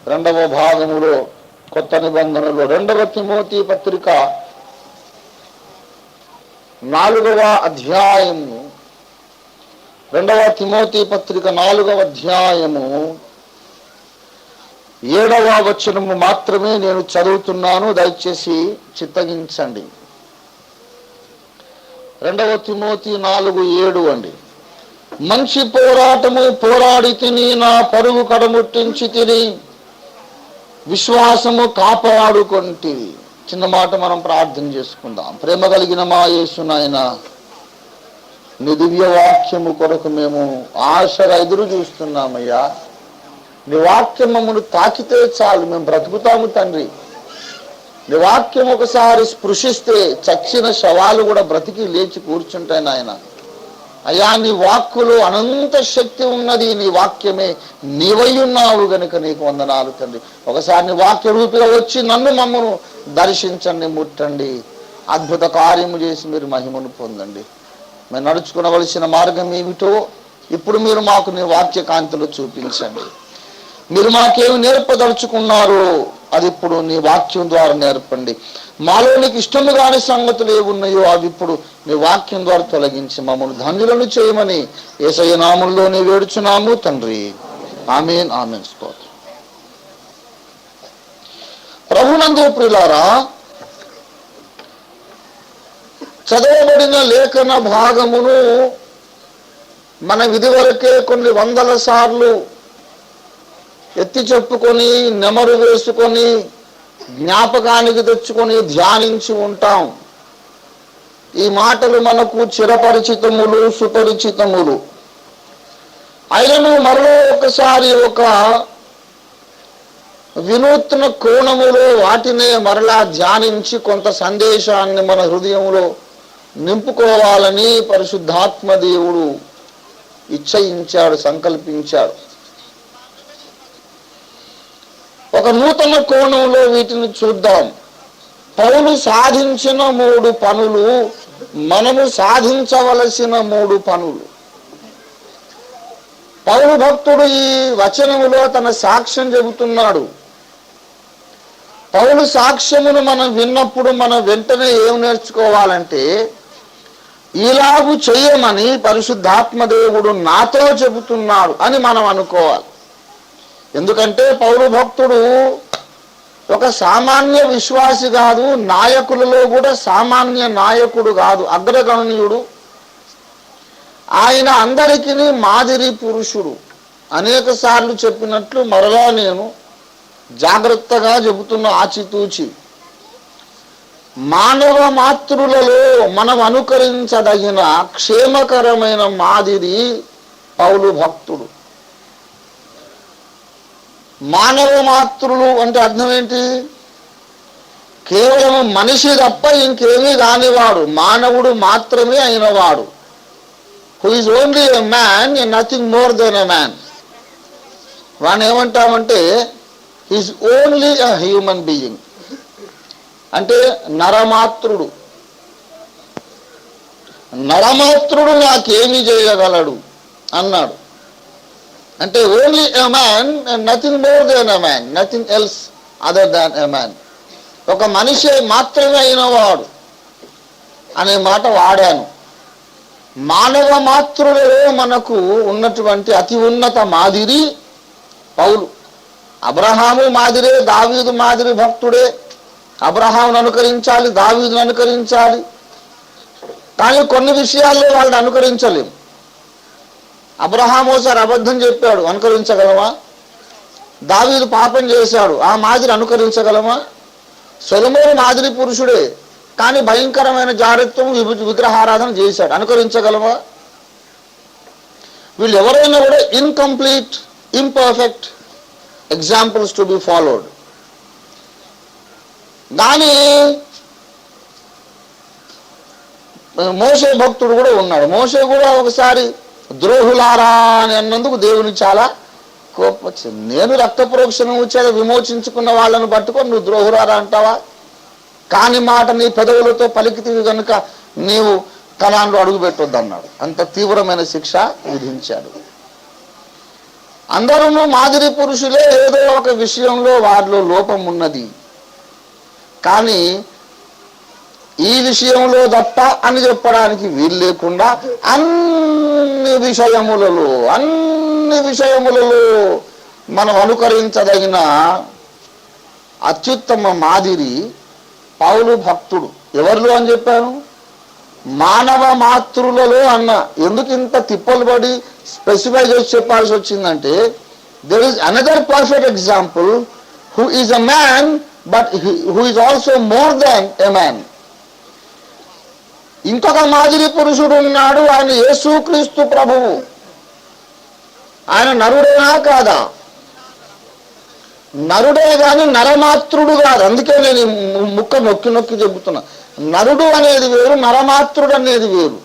రెండవ భాగములో కొత్త నిబంధనలో 2వ తిమోతి పత్రిక 4వ అధ్యాయము 2వ తిమోతి పత్రిక 4వ అధ్యాయము 7వ వచనము మాత్రమే నేను చదువుతున్నాను, దయచేసి చిత్తగించండి. 2వ తిమోతి 4:7 అండి. మంచి పోరాటము పోరాడి తిని, నా పరుగు కడముట్టించి తిని, విశ్వాసము కాపాడుకొంటి. చిన్న మాట మనం ప్రార్థన చేసుకుందాం. ప్రేమ కలిగిన మా యేసు నాయనా, నీ దివ్య వాక్యము కొరకు మేము ఆశగా ఎదురు చూస్తున్నామయ్యా. నీ వాక్యం మమ్మల్ని తాకితే చాలు, మేము బ్రతుకుతాము తండ్రి. నీ వాక్యం ఒకసారి స్పృశిస్తే చచ్చిన శవాలు కూడా బ్రతికి లేచి కూర్చుంటాయి నాయన. అయ్యా, నీ వాక్కులో అనంత శక్తి ఉన్నది. నీ వాక్యమే నీవై ఉన్నావు గనుక నీకు వందనాలు తండ్రి. ఒకసారి నీ వాక్య రూపిగా వచ్చి మమ్మను దర్శించండి, ముట్టండి, అద్భుత కార్యము చేసి మీరు మహిమను పొందండి. మేము నడుచుకునవలసిన మార్గం ఏమిటో ఇప్పుడు మీరు మాకు నీ వాక్య కాంతిలో చూపించండి. మీరు మాకేమి నేర్పదలుచుకున్నారో అది ఇప్పుడు నీ వాక్యం ద్వారా నేర్పండి. మాలో నీకు ఇష్టము కాని సంగతులు ఏమున్నాయో అవి ఇప్పుడు నీ వాక్యం ద్వారా తొలగించి మమ్మల్ని ధన్యులను చేయమని యేసయ్య నామములోనే వేడుచున్నాము తండ్రి. ఆమేన్, ఆమేన్. స్తోత్రం. ప్రభునందు ప్రియులారా, చదవబడిన లేఖన భాగమును మనం ఇదివరకే కొన్ని వందల సార్లు ఎత్తి చెప్పుకొని, నెమరు వేసుకొని, జ్ఞాపకానికి తెచ్చుకొని ధ్యానించి ఉంటాం. ఈ మాటలు మనకు చిరపరిచితములు, సుపరిచితములు. అయినను మరో ఒకసారి ఒక వినూత్న కోణములో వాటినే మరలా ధ్యానించి కొంత సందేశాన్ని మన హృదయంలో నింపుకోవాలని పరిశుద్ధాత్మ దేవుడు ఇచ్చయించాడు, సంకల్పించాడు. ఒక నూతన కోణంలో వీటిని చూద్దాం. పౌలు సాధించిన 3 పనులు, మనము సాధించవలసిన 3 పనులు. పౌలు భక్తుడు ఈ వచనములో తన సాక్ష్యం చెబుతున్నాడు. పౌలు సాక్ష్యమును మనం విన్నప్పుడు మనం వెంటనే ఏం నేర్చుకోవాలంటే, ఇలాగు చేయమని పరిశుద్ధాత్మ దేవుడు నాతో చెబుతున్నాడు అని మనం అనుకోవాలి. ఎందుకంటే పౌలు భక్తుడు ఒక సామాన్య విశ్వాసి కాదు, నాయకులలో కూడా సామాన్య నాయకుడు కాదు, అగ్రగణనీయుడు. ఆయన అందరికీ మాదిరి పురుషుడు. అనేక సార్లు చెప్పినట్లు మరలా నేను జాగ్రత్తగా చెబుతున్న ఆచితూచి, మానవ మాతృలలో మనం అనుకరించదగిన క్షేమకరమైన మాదిరి పౌలు భక్తుడు. మానవ మాతృలు అంటే అర్థం ఏంటి? కేవలం మనిషి తప్ప ఇంకేమీ కానివాడు, మానవుడు మాత్రమే అయినవాడు. Who is only a man and nothing more than a man. వాడిని ఏమంటామంటే is only a human being, అంటే నరమాత్రుడు. నరమాత్రుడు నాకేమి చేయగలడు అన్నాడు. అంటే only a man and nothing more than a man, nothing else other than a man. ఒక మనిషి మాత్రమే అయినవాడు అనే మాట వాడాను. మానవ మాతృలలో మనకు ఉన్నటువంటి అతి ఉన్నత మాదిరి పౌలు. అబ్రహాము మాదిరే, దావీదు మాదిరి భక్తుడే. అబ్రహామును అనుకరించాలి, దావీదును అనుకరించాలి. కానీ కొన్ని విషయాల్లో వాళ్ళని అనుకరించలేము. అబ్రహాము ఒకసారి అబద్ధం చెప్పాడు, అనుకరించగలమా? దావీదు పాపం చేశాడు, ఆ మాదిరి అనుకరించగలమా? సొలొమోను మాదిరి పురుషుడే, కానీ భయంకరమైన జారత్వం, విగ్రహారాధన చేశాడు, అనుకరించగలమా? వీళ్ళు ఎవరైనా కూడా incomplete, imperfect examples to be followed. కానీ మోషే భక్తుడు కూడా ఉన్నాడు. మోషే కూడా ఒకసారి ద్రోహులారా అని అన్నందుకు దేవునికి చాలా కోపం వచ్చింది. నేను రక్త ప్రోక్షణం వచ్చేది విమోచించుకున్న వాళ్ళను పట్టుకొని నువ్వు ద్రోహులారా అంటావా? కాని మాట నీ పెదవులతో పలికితివి కనుక నీవు కనాన్లో అడుగు పెట్టొద్దు అన్నాడు. అంత తీవ్రమైన శిక్ష విధించాడు. అందరూ మాదిరి పురుషులే, ఏదో ఒక విషయంలో వారిలో లోపం ఉన్నది. కానీ ఈ విషయంలో తప్ప అని చెప్పడానికి వీలు లేకుండా అన్ని విషయములలో మనం అనుకరించదగిన అత్యుత్తమ మాదిరి పౌలు భక్తుడు. ఎవరిలో అని చెప్పాను? మానవ మాతృలలో అన్న. ఎందుకు ఇంత తిప్పలు పడి స్పెసిఫై చేసి చెప్పాల్సి వచ్చిందంటే, there is another perfect example who is a man but who is also more than a man. ఇంకొక మాదిరి పురుషుడు ఉన్నాడు, ఆయన యేసుక్రీస్తు ప్రభువు. ఆయన నరుడేనా కాదా? నరుడే గాని నరమాత్రుడు కాదు. అందుకే నేను ముక్క నొక్కి చెబుతున్నా. నరుడు అనేది వేరు, నరమాత్రుడు అనేది వేరు.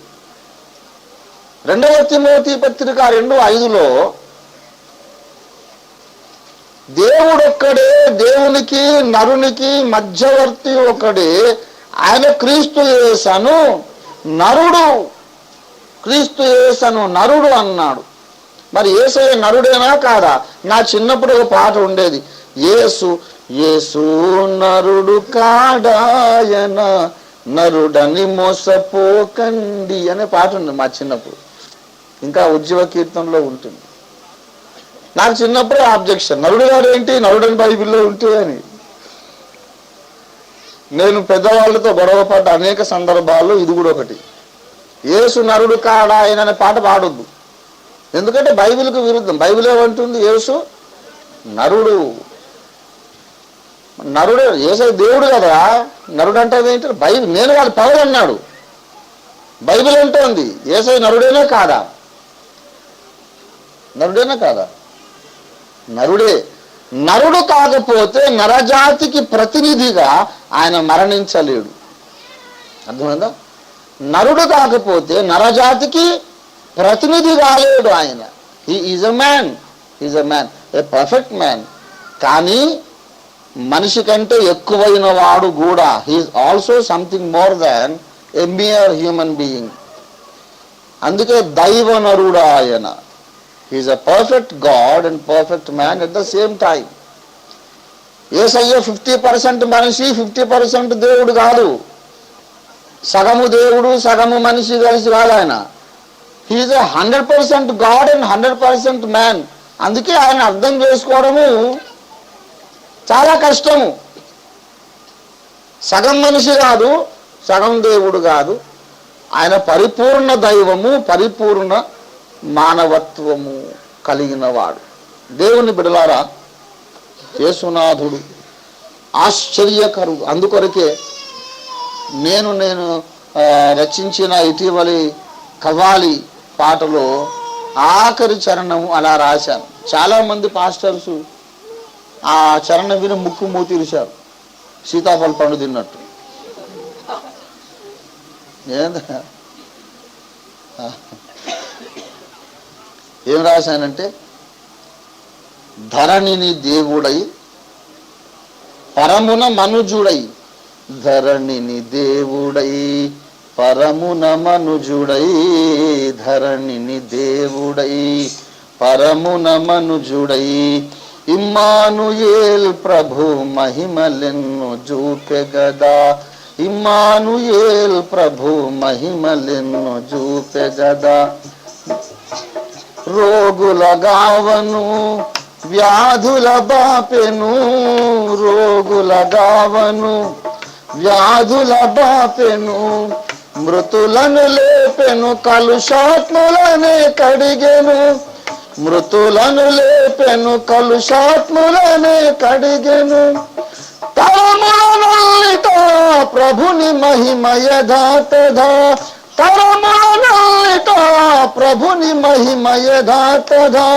2వ తిమోతి పత్రిక 2:5 దేవుడొక్కడే, దేవునికి నరునికి మధ్యవర్తి ఒకడే, ఆయన క్రీస్తు యేసను నరుడు. క్రీస్తు యేసను నరుడు అన్నాడు. మరి యేసయ్య నరుడేనా కాదా? నా చిన్నప్పుడు ఒక పాట ఉండేది, యేసు యేసు నరుడు కాడాయన నరుడని మోసపోకండి అనే పాట ఉంది మా చిన్నప్పుడు. ఇంకా ఉజ్జీవ కీర్తనలో ఉంటుంది. నాకు చిన్నప్పుడే ఆబ్జెక్షన్, నరుడు గారు ఏంటి, నరుడని బైబిల్లో ఉంటే అని. నేను పెద్దవాళ్ళతో గొడవపడ్డ అనేక సందర్భాల్లో ఇది కూడా ఒకటి. యేసు నరుడు కాడాయన అనే పాట పాడొద్దు, ఎందుకంటే బైబిల్కు విరుద్ధం. బైబిల్ ఏమంటుంది? యేసు నరుడు. నరుడు యేసయ్య దేవుడు కదా, నరుడు అంటే ఏంటి? బైబిల్ నేను కాదు, పౌలు అన్నాడు. బైబిల్ అంటోంది యేసయ్య నరుడేనా కాదా? నరుడేనా కాదా? నరుడే. నరుడు కాకపోతే నరజాతికి ప్రతినిధిగా ఆయన మరణించలేడు. అర్థమైందా? నరుడు కాకపోతే నరజాతికి ప్రతినిధి కాలేడు ఆయన. He is a man, a perfect man. కానీ మనిషి కంటే ఎక్కువైన వాడు కూడా. He is also something more than a mere human being. అందుకే దైవ నరుడు ఆయన. He is a perfect God and perfect man at the same time. Yesayya 50% మనిషి, 50% దేవుడు కాదు. సగము దేవుడు సగము మనిషి కలిసి కాదు ఆయన. He is a 100% god and 100% man. అందుకే ఆయన అర్థం చేసుకోవడము చాలా కష్టము. సగం మనిషి కాదు, సగం దేవుడు కాదు. ఆయన పరిపూర్ణ దైవము, పరిపూర్ణ మానవత్వము కలిగిన వాడు. దేవుని బిడలారా, యేసునాథుడు ఆశ్చర్యకరుడు. అందుకొరకే నేను రచించిన ఇటీవలి కవ్వాలి పాటలో ఆఖరి చరణము అలా రాశాను. చాలామంది పాస్టర్స్ ఆ చరణం విని ముక్కు మూతిరిశారు, సీతాఫల పండు తిన్నట్టు. ఏం రాశానంటే, ధరణిని దేవుడై పరమున మనుజుడై, ధరణిని దేవుడై పరమున మనుజుడై, ధరణిని దేవుడై పరమున మనుజుడై, ఇమ్మానుయేల్ ప్రభు మహిమలెన్ను చూపెగదా, ఇమ్మానుయేల్ ప్రభు మహిమలెన్ను చూపెగదా. రోగుల గావను వ్యాధుల బాపెను, రోగుల గావను వ్యాధుల బాపెను, మృతులను లేపెను కలుషాత్ములనే కడిగెను, మృతులను లేపెను కలుషాత్ములనే కడిగెను. తరములనల్లిత ప్రభుని మహిమయ దాతదా, తరములనల్లిత ప్రభుని మహిమయ దాతదా.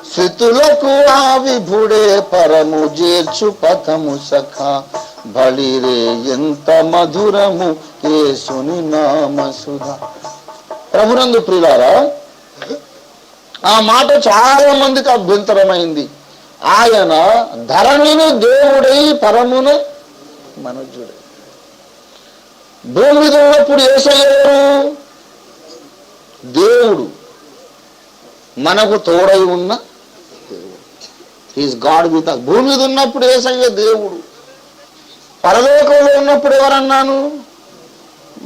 స్థితులకు ఆ విభుడే పరము చేర్చు పథము సఖా, బలిరే ఎంత మధురము యేసుని నామసుధా. ప్రభునందు ప్రియులారా, ఆ మాట చాలా మందికి అభ్యంతరమైంది. ఆయన ధరణిని దేవుడై పరమును మనుజుడై. భూమి మీద ఉన్నప్పుడు యేసయ్య దేవుడు, మనకు తోడై ఉన్న దేవుడు. He's God with us. భూమి మీద ఉన్నప్పుడు యేసయ్య దేవుడు, పరలోకంలో ఉన్నప్పుడు ఎవరన్నాను?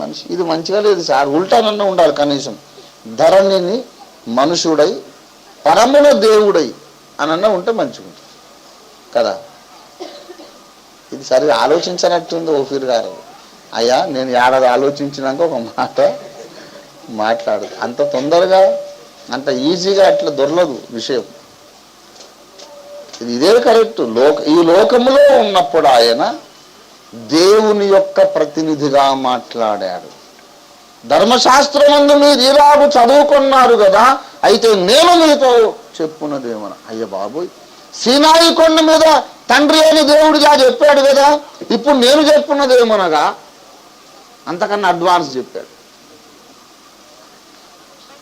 మనిషి. ఇది మంచిగా లేదు సార్, ఉల్టానన్నా ఉండాలి. కనీసం ధరణిని మనుషుడై పరమున దేవుడై అనన్నా ఉంటే మంచిగా ఉంటుంది కదా. ఇది సరిగా ఆలోచించనట్టుంది ఓఫీర్ గారు. అయ్యా నేను ఏడాది ఆలోచించినాక ఒక మాట మాట్లాడు. అంత తొందరగా అంత ఈజీగా అట్లా దొరలదు విషయం. ఇదే కరెక్ట్. ఈ లోకములో ఉన్నప్పుడు ఆయన దేవుని యొక్క ప్రతినిధిగా మాట్లాడాడు. ధర్మశాస్త్రమందు మీరు ఇలాగ చదువుకున్నారు కదా, అయితే నేను మీతో చెప్పున్నదేమన్నా. అయ్య బాబోయ్, సీనాయి కొండ మీద తండ్రి అని దేవుడిగా చెప్పాడు కదా, ఇప్పుడు నేను చెప్పున్నదేమనగా అంతకన్నా అడ్వాన్స్ చెప్పాడు.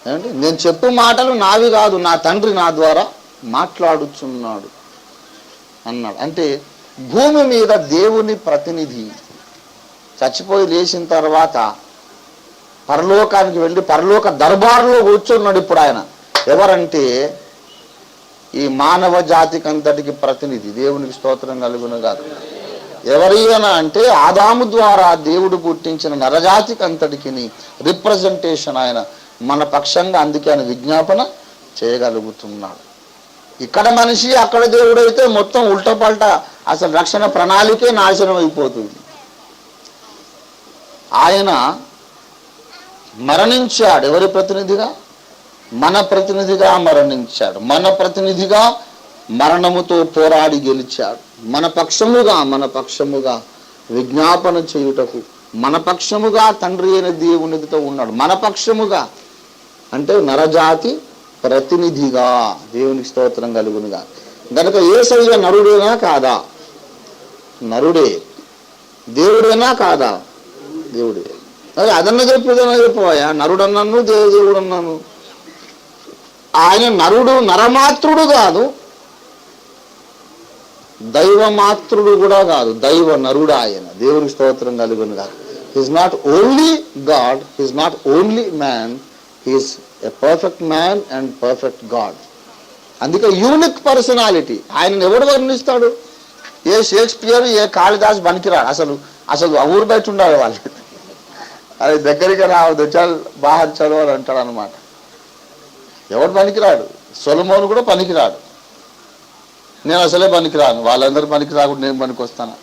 ఏమంటే నేను చెప్పు మాటలు నావి కాదు, నా తండ్రి నా ద్వారా మాట్లాడుచున్నాడు అన్నాడు. అంటే భూమి మీద దేవుని ప్రతినిధి చచ్చిపోయి లేచిన తర్వాత పరలోకానికి వెళ్ళి పరలోక దర్బారులో కూర్చున్నాడు ఇప్పుడు ఆయన. ఎవరంటే ఈ మానవ జాతికి అంతటికి ప్రతినిధి. దేవునికి స్తోత్రం కలుగును గాక. ఎవరైనా అంటే ఆదాము ద్వారా దేవుడు పుట్టించిన నరజాతికి అంతటికి రిప్రజెంటేషన్ ఆయన మన పక్షంగా. అందుకే ఆయన విజ్ఞాపన చేయగలుగుతున్నాడు. ఇక్కడ మనిషి అక్కడ దేవుడైతే మొత్తం ఉల్టపల్ట, అసలు రక్షణ ప్రణాళికే నాశనం అయిపోతుంది. ఆయన మరణించాడు. ఎవరి ప్రతినిధిగా? మన ప్రతినిధిగా మరణించాడు. మన ప్రతినిధిగా మరణముతో పోరాడి గెలిచాడు. మన పక్షముగా విజ్ఞాపన చేయుటకు మన పక్షముగా తండ్రి అయిన దేవునితో ఉన్నాడు. మన పక్షముగా అంటే నరజాతి ప్రతినిధిగా. దేవునికి స్తోత్రం కలుగునుగా. గనుక యేసయ్య నరుడేనా కాదా? నరుడే. దేవుడేనా కాదా? దేవుడే. అదే అదన్నా చెప్పేదన్నా చెప్పవా? నరుడు అన్నాను, దేవుడు అన్నాను. ఆయన నరుడు, నరమాత్రుడు కాదు, దైవమాత్రుడు కూడా కాదు, దైవ నరుడు ఆయన. దేవునికి స్తోత్రం కలుగును కాదు. He's not only God, he's not only man, he's a perfect man and perfect God. అందుకే యూనిక్ పర్సనాలిటీ. ఆయనను ఎవడు వర్ణిస్తాడు? ఏ షేక్స్పియర్, ఏ కాళిదాస్ పనికిరాడు. అసలు ఊరు బయట ఉండాలి వాళ్ళు. అది దగ్గరికి రావద్దు, చల్ బాగా చదువు అని అంటాడు అనమాట. ఎవడు పనికిరాడు. సొలొమోను కూడా పనికిరాడు. నేను అసలే పనికిరాను, వాళ్ళందరూ పనికి రాకుండా నేను పనికి వస్తాను.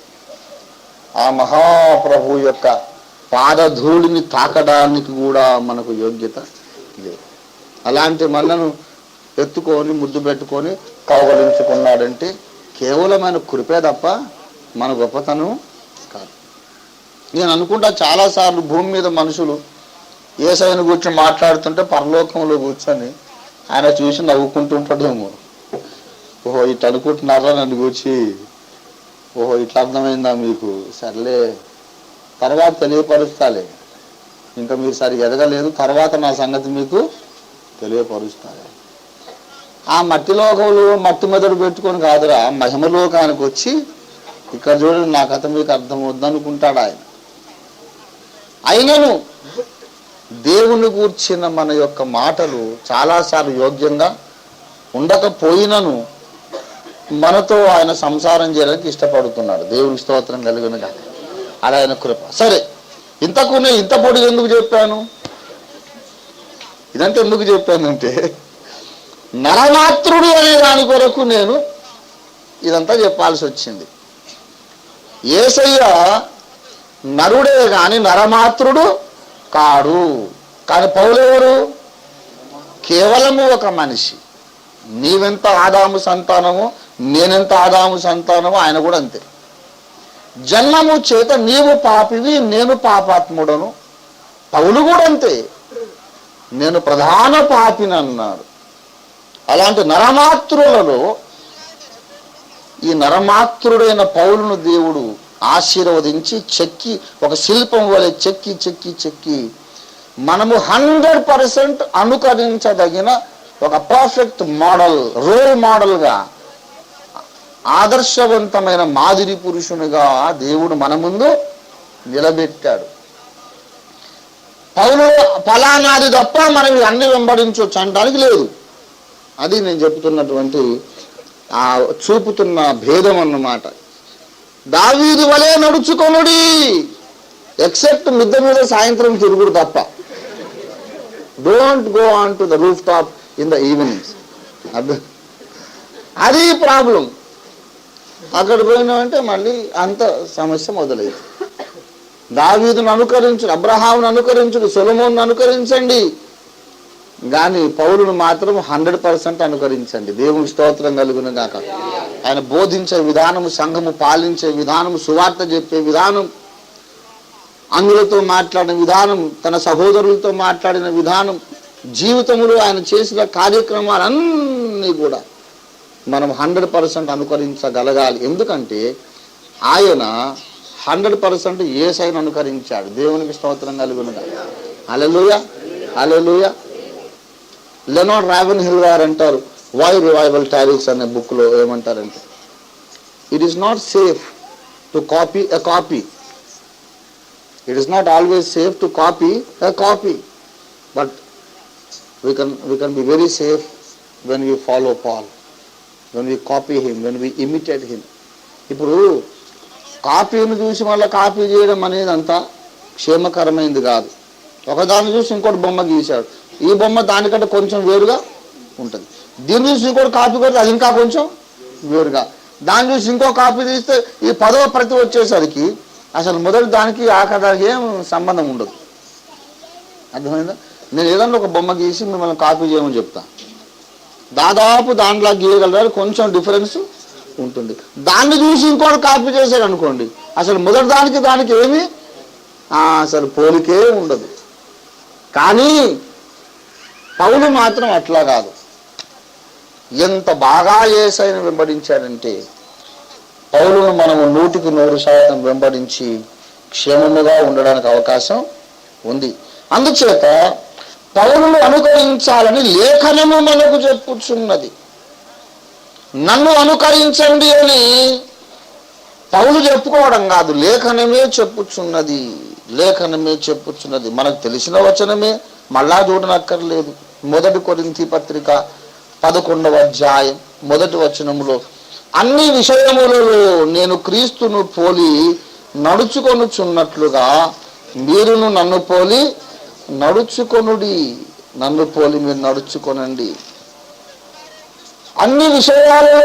ఆ మహాప్రభు యొక్క పాదధూళిని తాకడానికి కూడా మనకు యోగ్యత లేదు. అలాంటి మనను ఎత్తుకొని ముద్దు పెట్టుకొని కౌగలించుకున్నాడంటే కేవలం ఆయన కృపే తప్ప మన గొప్పతనం కాదు. నేను అనుకుంటా చాలాసార్లు భూమి మీద మనుషులు యేసయ్యను కూర్చొని మాట్లాడుతుంటే పరలోకంలో కూర్చొని ఆయన చూసి నవ్వుకుంటుంటాడేమో. ఓహో ఇట్లా అనుకుంటున్నారా నన్ను కూర్చి, ఓహో ఇట్లా అర్థమైందా మీకు, సర్లే తర్వాత తెలియపరుస్తాలే, ఇంకా మీరు సరిగా ఎదగలేదు, తర్వాత నా సంగతి మీకు తెలియపరుస్తాలే. ఆ మట్టి లోకంలో మట్టి మెదడు పెట్టుకొని కాదురా, మహిమలోకానికి వచ్చి ఇక్కడ చూడండి నా కథ మీకు అర్థం వద్దనుకుంటాడు ఆయన. అయినను దేవుని గూర్చిన మన యొక్క మాటలు చాలాసార్లు యోగ్యంగా ఉండకపోయినను మనతో ఆయన సంసారం చేయడానికి ఇష్టపడుతున్నాడు. దేవుని స్తోత్రం కలుగును గాక. అది ఆయన కృప. సరే, ఇంతకు నేను ఇంత పొడి ఎందుకు చెప్పాను? ఇదంతా ఎందుకు చెప్పానంటే నరమాత్రుడు అనే దాని కొరకు నేను ఇదంతా చెప్పాల్సి వచ్చింది. యేసయ్య నరుడే కానీ నరమాత్రుడు కాడు. కానీ పౌలెవరు? కేవలము ఒక మనిషి. నీవెంత ఆదాము సంతానమో నేనెంత ఆదాము సంతానమో ఆయన కూడా అంతే. జన్మము చేత నీవు పాపివి, నేను పాపాత్ముడను. పౌలు కూడా అంతే, నేను ప్రధాన పాపిని అన్నాడు. అలాంటి నరమాత్రులలో ఈ నరమాత్రుడైన పౌలును దేవుడు ఆశీర్వదించి చెక్కి, ఒక శిల్పం వలె చెక్కి మనము 100% అనుకరించదగిన ఒక పర్ఫెక్ట్ మోడల్, రోల్ మోడల్గా, ఆదర్శవంతమైన మాదిరి పురుషునిగా దేవుడు మన ముందు నిలబెట్టాడు. పౌలు ఫలానాది తప్ప మనం అన్ని వెంబడించవచ్చు అనడానికి లేదు. అది నేను చెప్తున్నటువంటి ఆ చూపుతున్న భేదం అన్నమాట. దావీదు వలె నడుచుకొనుడి, ఎక్సెప్ట్ మిద్దె మీద సాయంత్రం తిరుగుడు తప్ప. Don't go on to the roof top in the evenings. అది ప్రాబ్లం. అక్కడ పోయినామంటే మళ్ళీ అంత సమస్య మొదలైంది. దావీదును అనుకరించుడు, అబ్రహామును అనుకరించుడు, సొలొమోనును అనుకరించండి, కానీ పౌలును మాత్రం 100% అనుకరించండి. దేవుని స్తోత్రం కలుగును గాక. ఆయన బోధించే విధానము, సంఘము పాలించే విధానము, సువార్త చెప్పే విధానం, అందులతో మాట్లాడిన విధానం, తన సహోదరులతో మాట్లాడిన విధానం, జీవితంలో ఆయన చేసిన కార్యక్రమాలన్నీ కూడా మనం 100% అనుకరించగలగాలి. ఎందుకంటే ఆయన 100% యేసయ్యను అనుకరించాడు. దేవునికి స్తోత్రం కలుగును గాక. హల్లెలూయా, హల్లెలూయా. లెనార్డ్ రావెన్హిల్ గారు అంటారు, వై రివైవల్ టారిక్స్ అనే బుక్లో ఏమంటారంటే, it is not safe to copy a copy. It is not always safe to copy a copy, but we can be very safe when we follow Paul, when we copy him, when we imitate him. ఇప్పుడు కాపీని చూసి మళ్ళీ copy చేయడం అనేది అంతా క్షేమకరమైనది కాదు. ఒకదాన్ని చూసి ఇంకోటి బొమ్మ గీశాడు, ఈ బొమ్మ దానికంటే కొంచెం వేరుగా ఉంటుంది. దీన్ని చూసి ఇంకోటి కాపీ కొడితే అది ఇంకా కొంచెం వేరుగా, దాన్ని చూసి ఇంకో కాపీ తీస్తే ఈ 10వ ప్రతి వచ్చేసరికి అసలు మొదటి దానికి ఆఖరి దానికి ఏం సంబంధం ఉండదు. అర్థమైందా? నేను ఏదన్నా ఒక బొమ్మ గీసి మిమ్మల్ని కాపీ చేయమని చెప్తా, దాదాపు దాంట్లో గీయగలరు, కొంచెం డిఫరెన్స్ ఉంటుంది. దాన్ని చూసి ఇంకోటి కాపీ చేశాడు అనుకోండి, అసలు మొదటి దానికి దానికి ఏమి అసలు పోలికే ఉండదు. కానీ పౌలు మాత్రం అట్లా కాదు. ఎంత బాగా యేసయ్యను వెంబడించాడంటే, పౌలును మనము 100% వెంబడించి క్షేమముగా ఉండడానికి అవకాశం ఉంది. అందుచేత పౌలును అనుకరించాలని లేఖనము మనకు చెప్పుచున్నది. నన్ను అనుకరించండి అని పౌలు చెప్పుకోవడం కాదు, లేఖనమే చెప్పుచున్నది. లేఖనమే చెప్పుచున్నది. మనకు తెలిసిన వచనమే, మళ్ళా చూడనక్కర్లేదు. 1 కొరింథీ పత్రిక 11వ అధ్యాయం 1వ వచనములో, అన్ని విషయములలో నేను క్రీస్తును పోలి నడుచుకొనుచున్నట్లుగా మీరును నన్ను పోలి నడుచుకొనుడి. నన్ను పోలి మీరు నడుచుకొనండి. అన్ని విషయాలలో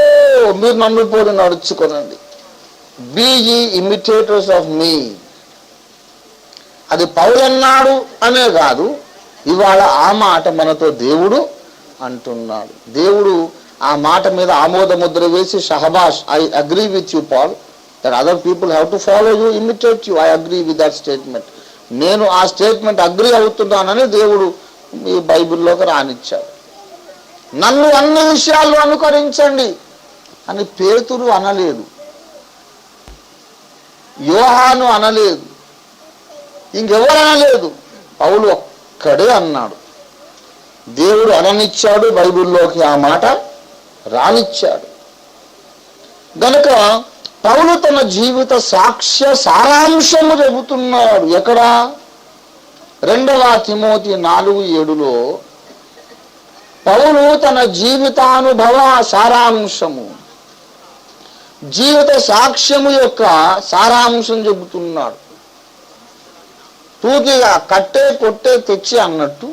మీరు నన్ను పోలి నడుచుకొనండి. బీ యీ ఇమిటేటర్స్ ఆఫ్ మీ. అది పౌలు అన్నాడు అనే కాదు, ఇవాళ ఆ మాట మనతో దేవుడు అంటున్నాడు. దేవుడు ఆ మాట మీద ఆమోద ముద్ర వేసి, షహబాష్, I agree with you Paul, that other people have to follow you, imitate you, I agree with that statement. నేను ఆ స్టేట్మెంట్ అగ్రీ అవుతున్నానని దేవుడు ఈ బైబిల్లోకి రానిచ్చాడు. నన్ను అన్ని విషయాల్లో అనుకరించండి అని పేతురు అనలేదు, యోహాను అనలేదు, ఇంకెవరు అనలేదు, పౌలు ఒక్కడే అన్నాడు. దేవుడు అననిచ్చాడు, బైబిల్లోకి ఆ మాట రానిచ్చాడు. గనుక పౌలు తన జీవిత సాక్ష్య సారాంశము చెబుతున్నాడు. ఎక్కడ? 2వ తిమోతి 4:7లో పౌలు తన జీవితానుభవ సారాంశము, జీవిత సాక్ష్యము యొక్క సారాంశం చెబుతున్నాడు. తూకిగా కట్టే కొట్టే తెచ్చి అన్నట్టు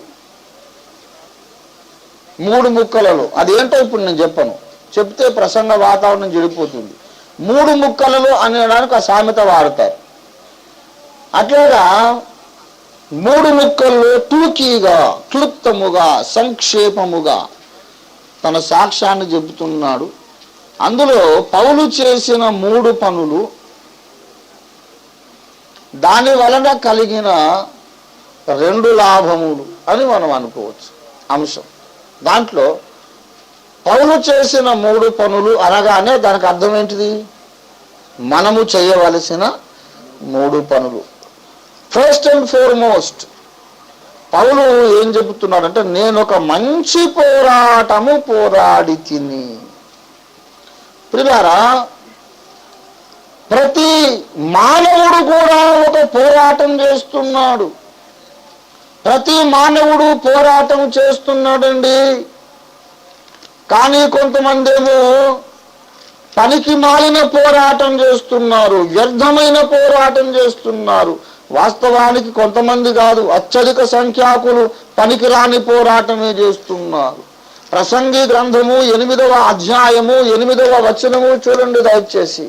3 ముక్కలలో, అదేంటో ఇప్పుడు నేను చెప్పను, చెప్తే ప్రసంగ వాతావరణం చెడిపోతుంది. 3 ముక్కలలో అనడానికి ఆ సామెత వాడతారు. అట్లాగా 3 ముక్కల్లో టూకీగా, క్లుప్తముగా, సంక్షేపముగా తన సాక్ష్యాన్ని చెబుతున్నాడు. అందులో పౌలు చేసిన 3 పనులు, దాని వలన కలిగిన 2 లాభములు అని మనం అనుకోవచ్చు అంశం. దాంట్లో పౌలు చేసిన 3 పనులు అనగానే దానికి అర్థం ఏంటిది? మనము చేయవలసిన 3 పనులు. ఫస్ట్ అండ్ ఫార్మోస్ట్ పౌలు ఏం చెబుతున్నాడంటే, నేను ఒక మంచి పోరాటము పోరాడి తిని. ప్రియులారా, ప్రతి మానవుడు కూడా ఒక పోరాటం చేస్తున్నాడు. ప్రతి మానవుడు పోరాటం చేస్తున్నాడండి. కానీ కొంతమంది ఏమో పనికి మాలిన పోరాటం చేస్తున్నారు, వ్యర్థమైన పోరాటం చేస్తున్నారు. వాస్తవానికి కొంతమంది కాదు, అత్యధిక సంఖ్యాకులు పనికిరాని పోరాటమే చేస్తున్నారు. ప్రసంగి గ్రంథము 8వ అధ్యాయము 8వ వచనము చూడండి దయచేసి.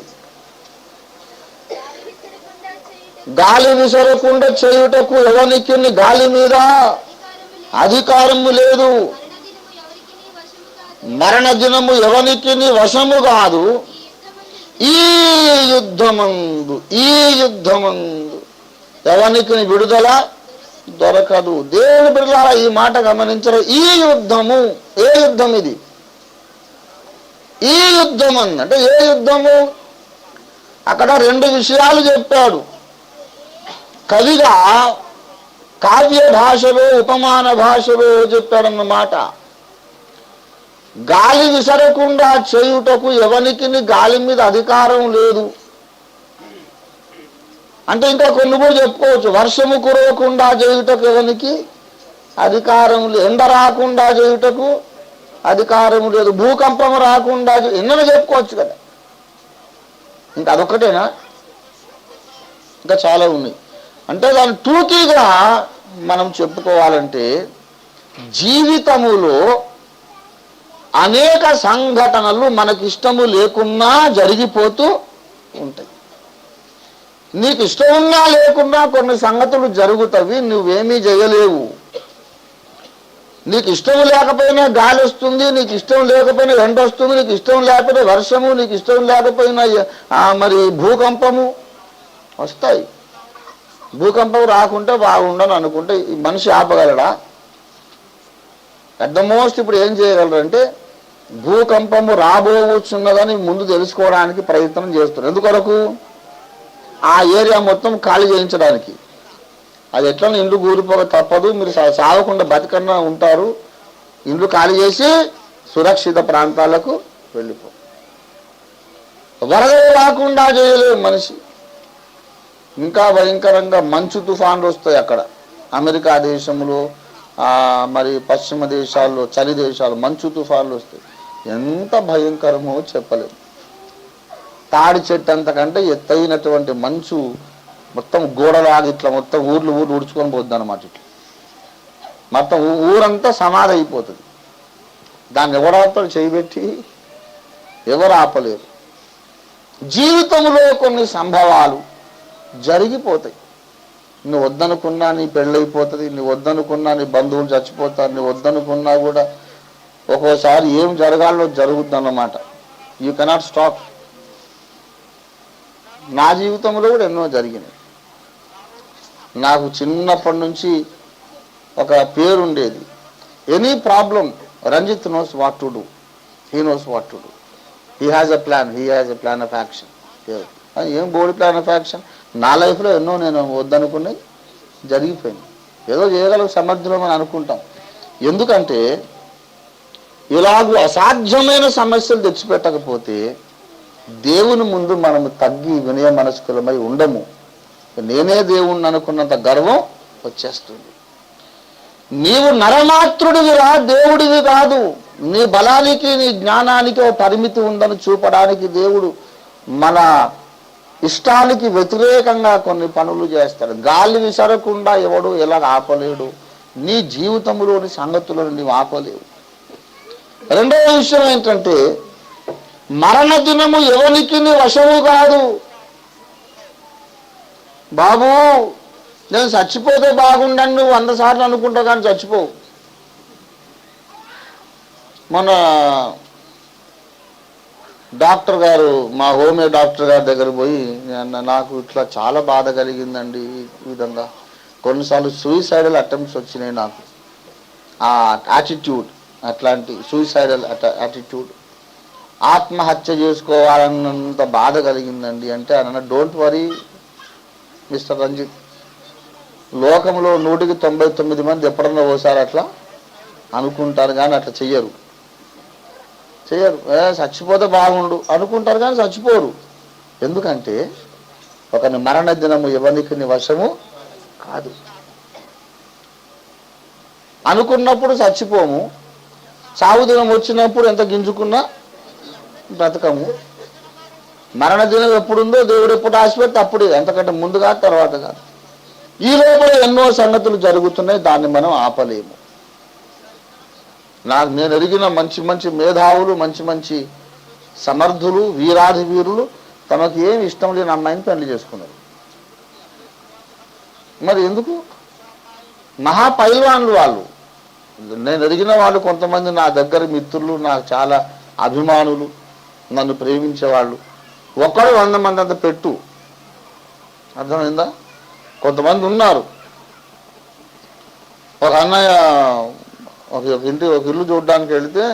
గాలి విసరకుండా చేయుటకు ఎవనికి గాలి మీద అధికారము లేదు, మరణ దినము ఎవనికి వశము కాదు. ఈ యుద్ధమందు ఎవనికి విడుదల దొరకదు. దేవుని బిడ్డలారా ఈ మాట గమనించరు. ఈ యుద్ధము, ఏ యుద్ధం ఇది? ఈ యుద్ధం అంటే ఏ యుద్ధము? అక్కడ 2 విషయాలు చెప్పాడు. కవిగా కావ్య భాషలో ఉపమాన భాషలో చెప్పాడన్నమాట. గాలి విసరకుండా చేయుటకు ఎవనికి గాలి మీద అధికారం లేదు అంటే ఇంకా కొన్ని కూడా చెప్పుకోవచ్చు. వర్షము కురవకుండా చేయుటకు ఎవనికి అధికారం లేదు, ఎండ రాకుండా చేయుటకు అధికారం లేదు, భూకంపం రాకుండా ఎన్నో చెప్పుకోవచ్చు కదా. ఇంకా అదొక్కటేనా? ఇంకా చాలా ఉన్నాయి. అంటే దాని టూకీగా మనం చెప్పుకోవాలంటే జీవితములో అనేక సంఘటనలు మనకిష్టము లేకున్నా జరిగిపోతూ ఉంటాయి. నీకు ఇష్టం ఉన్నా లేకున్నా కొన్ని సంగతులు జరుగుతాయి, నువ్వేమీ చేయలేవు. నీకు ఇష్టం లేకపోయినా గాలి వస్తుంది, నీకు ఇష్టం లేకపోయినా ఎండ వస్తుంది, నీకు ఇష్టం లేకపోయినా వర్షము, నీకు ఇష్టం లేకపోయినా మరి భూకంపము వస్తాయి. భూకంపం రాకుంటే బాగుండని అనుకుంటే ఈ మనిషి ఆపగలడా? అట్ ద మోస్ట్ ఇప్పుడు ఏం చేయగలరు అంటే భూకంపము రాబోతున్నదని ముందు తెలుసుకోవడానికి ప్రయత్నం చేస్తున్నారు. ఎందుకొరకు? ఆ ఏరియా మొత్తం ఖాళీ చేయించడానికి. అది ఎట్లా ఇండ్లు కూలిపోక తప్పదు, మీరు సాగకుండా బతికన్నా ఉంటారు, ఇండ్లు ఖాళీ చేసి సురక్షిత ప్రాంతాలకు వెళ్ళిపో. వరదలు రాకుండా చేయలేవు మనిషి. ఇంకా భయంకరంగా మంచు తుఫాన్లు వస్తాయి అక్కడ. అమెరికా దేశంలో మరి పశ్చిమ దేశాల్లో చలి దేశాలు మంచు తుఫాన్లు వస్తాయి. ఎంత భయంకరమో చెప్పలేము. తాడి చెట్టు అంతకంటే ఎత్తైనటువంటి మంచు మొత్తం గోడలాగా ఇట్లా మొత్తం ఊర్లు ఉడుచుకొని పోద్ది అన్నమాట. ఇట్లా మొత్తం ఊరంతా సమాధి అయిపోతుంది. దాన్ని ఎవరాపలు చేయబెట్టి ఎవరు ఆపలేరు. జీవితంలో కొన్ని సంభవాలు జరిగిపోతాయి. నువ్వు వద్దనుకున్నా నీ పెళ్ళైపోతుంది, నువ్వు వద్దనుకున్నా నీ బంధువులు చచ్చిపోతారు, నువ్వు వద్దనుకున్నా కూడా ఒక్కోసారి ఏం జరగాలో జరుగుద్ది అన్నమాట. You cannot stop. నా జీవితంలో కూడా ఎన్నో జరిగినాయి. నాకు చిన్నప్పటి నుంచి ఒక పేరు ఉండేది, any problem Ranjit knows what to do, he knows what to do, he has a plan of action. ఏం బోర్డు ప్లాన్ ఆఫ్ యాక్షన్? నా లైఫ్లో ఎన్నో నేను వద్దనుకున్నవి జరిగిపోయింది. ఏదో చేయగల సమర్థులం అని అనుకుంటాం. ఎందుకంటే ఇలాగూ అసాధ్యమైన సమస్యలు తెచ్చిపెట్టకపోతే దేవుని ముందు మనము తగ్గి వినయ మనస్కులమై ఉండము. నేనే దేవుణ్ణి అనుకున్నంత గర్వం వచ్చేస్తుంది. నీవు నరమాత్రుడివిరా, దేవుడివి కాదు. నీ బలానికి నీ జ్ఞానానికి ఒక పరిమితి ఉందని చూపడానికి దేవుడు మన ఇష్టానికి వ్యతిరేకంగా కొన్ని పనులు చేస్తాడు. గాలి విసరకుండా ఎవడు ఎలా ఆపలేడు. నీ జీవితంలోని సంగతులను నీవు ఆపలేవు. రెండవ విషయం ఏంటంటే మరణ దినము ఎవరికి వశము కాదు. బాబు నేను చచ్చిపోతే బాగుండని నువ్వు 100 సార్లు అనుకుంటావు కానీ చచ్చిపోవు. మన డాక్టర్ గారు, మా హోమియో డాక్టర్ గారి దగ్గర పోయి నాకు ఇట్లా చాలా బాధ కలిగిందండి, ఈ విధంగా కొన్నిసార్లు సూయిసైడల్ అటెంప్ట్స్ వచ్చినాయి నాకు. ఆ యాటిట్యూడ్, అట్లాంటి సూయిసైడల్ యాటిట్యూడ్, ఆత్మహత్య చేసుకోవాలన్నంత బాధ కలిగిందండి అంటే అన్న, డోంట్ వరీ మిస్టర్ రంజిత్, లోకంలో 199 మంది ఎప్పుడన్నా ఓసారి అట్లా అనుకుంటారు కానీ అట్లా చెయ్యరు. చచ్చిపోతే బాగుండు అనుకుంటారు కానీ చచ్చిపోరు. ఎందుకంటే ఒకని మరణ దినము ఎవరికి వశము కాదు. అనుకున్నప్పుడు చచ్చిపోము, సావు దినం వచ్చినప్పుడు ఎంత గింజుకున్నా బ్రతకము. మరణ దినం ఎప్పుడుందో దేవుడు ఎప్పుడు ఆశపెడితే అప్పుడే, అంతకంటే ముందు కాదు తర్వాత కాదు. ఈ లోపల ఎన్నో సంగతులు జరుగుతున్నాయి, దాన్ని మనం ఆపలేము. నేను ఎరిగిన మంచి మంచి మేధావులు, మంచి మంచి సమర్థులు, వీరాధి వీరులు తమకు ఏమి ఇష్టం లేని అమ్మాయిని పెళ్లి చేసుకున్నారు. మరి ఎందుకు? మహా పైల్వాన్లు వాళ్ళు. నేను ఎరిగిన వాళ్ళు కొంతమంది నా దగ్గర మిత్రులు, నాకు చాలా అభిమానులు, నన్ను ప్రేమించేవాళ్ళు. ఒకడు 100 మంది అంత పెట్టు, అర్థమైందా? కొంతమంది ఉన్నారు. ఒక అన్నయ్య ఒక ఇల్లు చూడడానికి వెళితే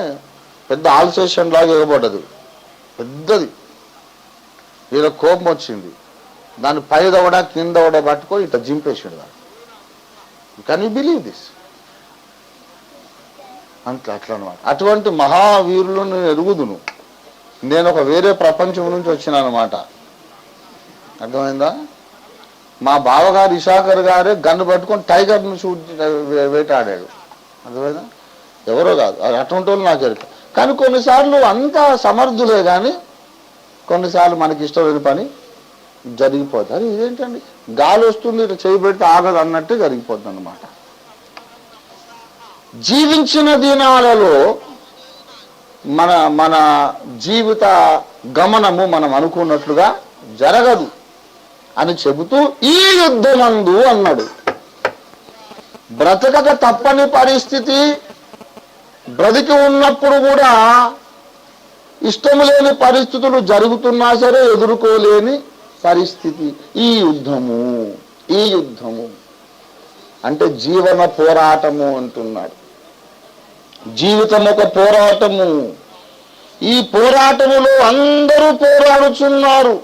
పెద్ద ఆల్సేషన్ లాగా ఇవ్వబడ్డది, పెద్దది. ఈయన కోపం వచ్చింది, దాన్ని పైదవడ కిందవడ పట్టుకొని ఇట్లా జింపేసాడు. Can you believe this? అట్లా అనమాట. అటువంటి మహావీరులను ఎరుగుదును. నేను ఒక వేరే ప్రపంచం నుంచి వచ్చిన అనమాట, అర్థమైందా? మా బావగారు ఇషాకర్ గారే గన్ను పట్టుకొని టైగర్ను వేటాడాడు, అర్థమైందా? ఎవరో కాదు, అటువంటి వాళ్ళు నాకు ఎరుక. కానీ కొన్నిసార్లు అంతా సమర్థులే, కానీ కొన్నిసార్లు మనకి ఇష్టం లేని పని జరిగిపోతుంది. అది ఇదేంటండి, గాలి వస్తుంది ఇట్లా చేయి పెడితే ఆగదు అన్నట్టు జరిగిపోతుంది అన్నమాట. జీవించిన దినాలలో మన జీవిత గమనము మనం అనుకున్నట్లుగా జరగదు అని చెబుతూ ఈ యుద్ధమందు అన్నాడు. బ్రతకక తప్పని పరిస్థితి, బ్రతికి ఉన్నప్పుడు కూడా ఇష్టం లేని పరిస్థితులు జరుగుతున్నా సరే ఎదుర్కోలేని పరిస్థితి ఈ యుద్ధము అంటే జీవన పోరాటము అంటున్నాడు. జీవితం ఒక పోరాటము. ఈ పోరాటములో అందరూ పోరాడుచున్నారు.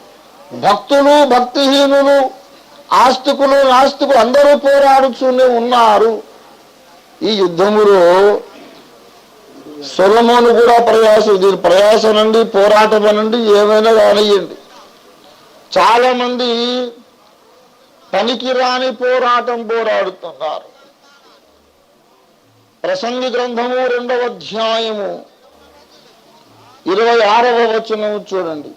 భక్తులు, భక్తిహీనులు, ఆస్తికులు, నాస్తికులు అందరూ పోరాడుతూనే ఉన్నారు. ఈ యుద్ధములో సొలొమోను కూడా దీని ప్రయాసం నుండి, పోరాటం నుండి ఏమైనా కానియండి. చాలా మంది పనికిరాని పోరాటం పోరాడుతున్నారు. ప్రసంగి గ్రంథము 2వ అధ్యాయము 26వ వచనం చూడండి.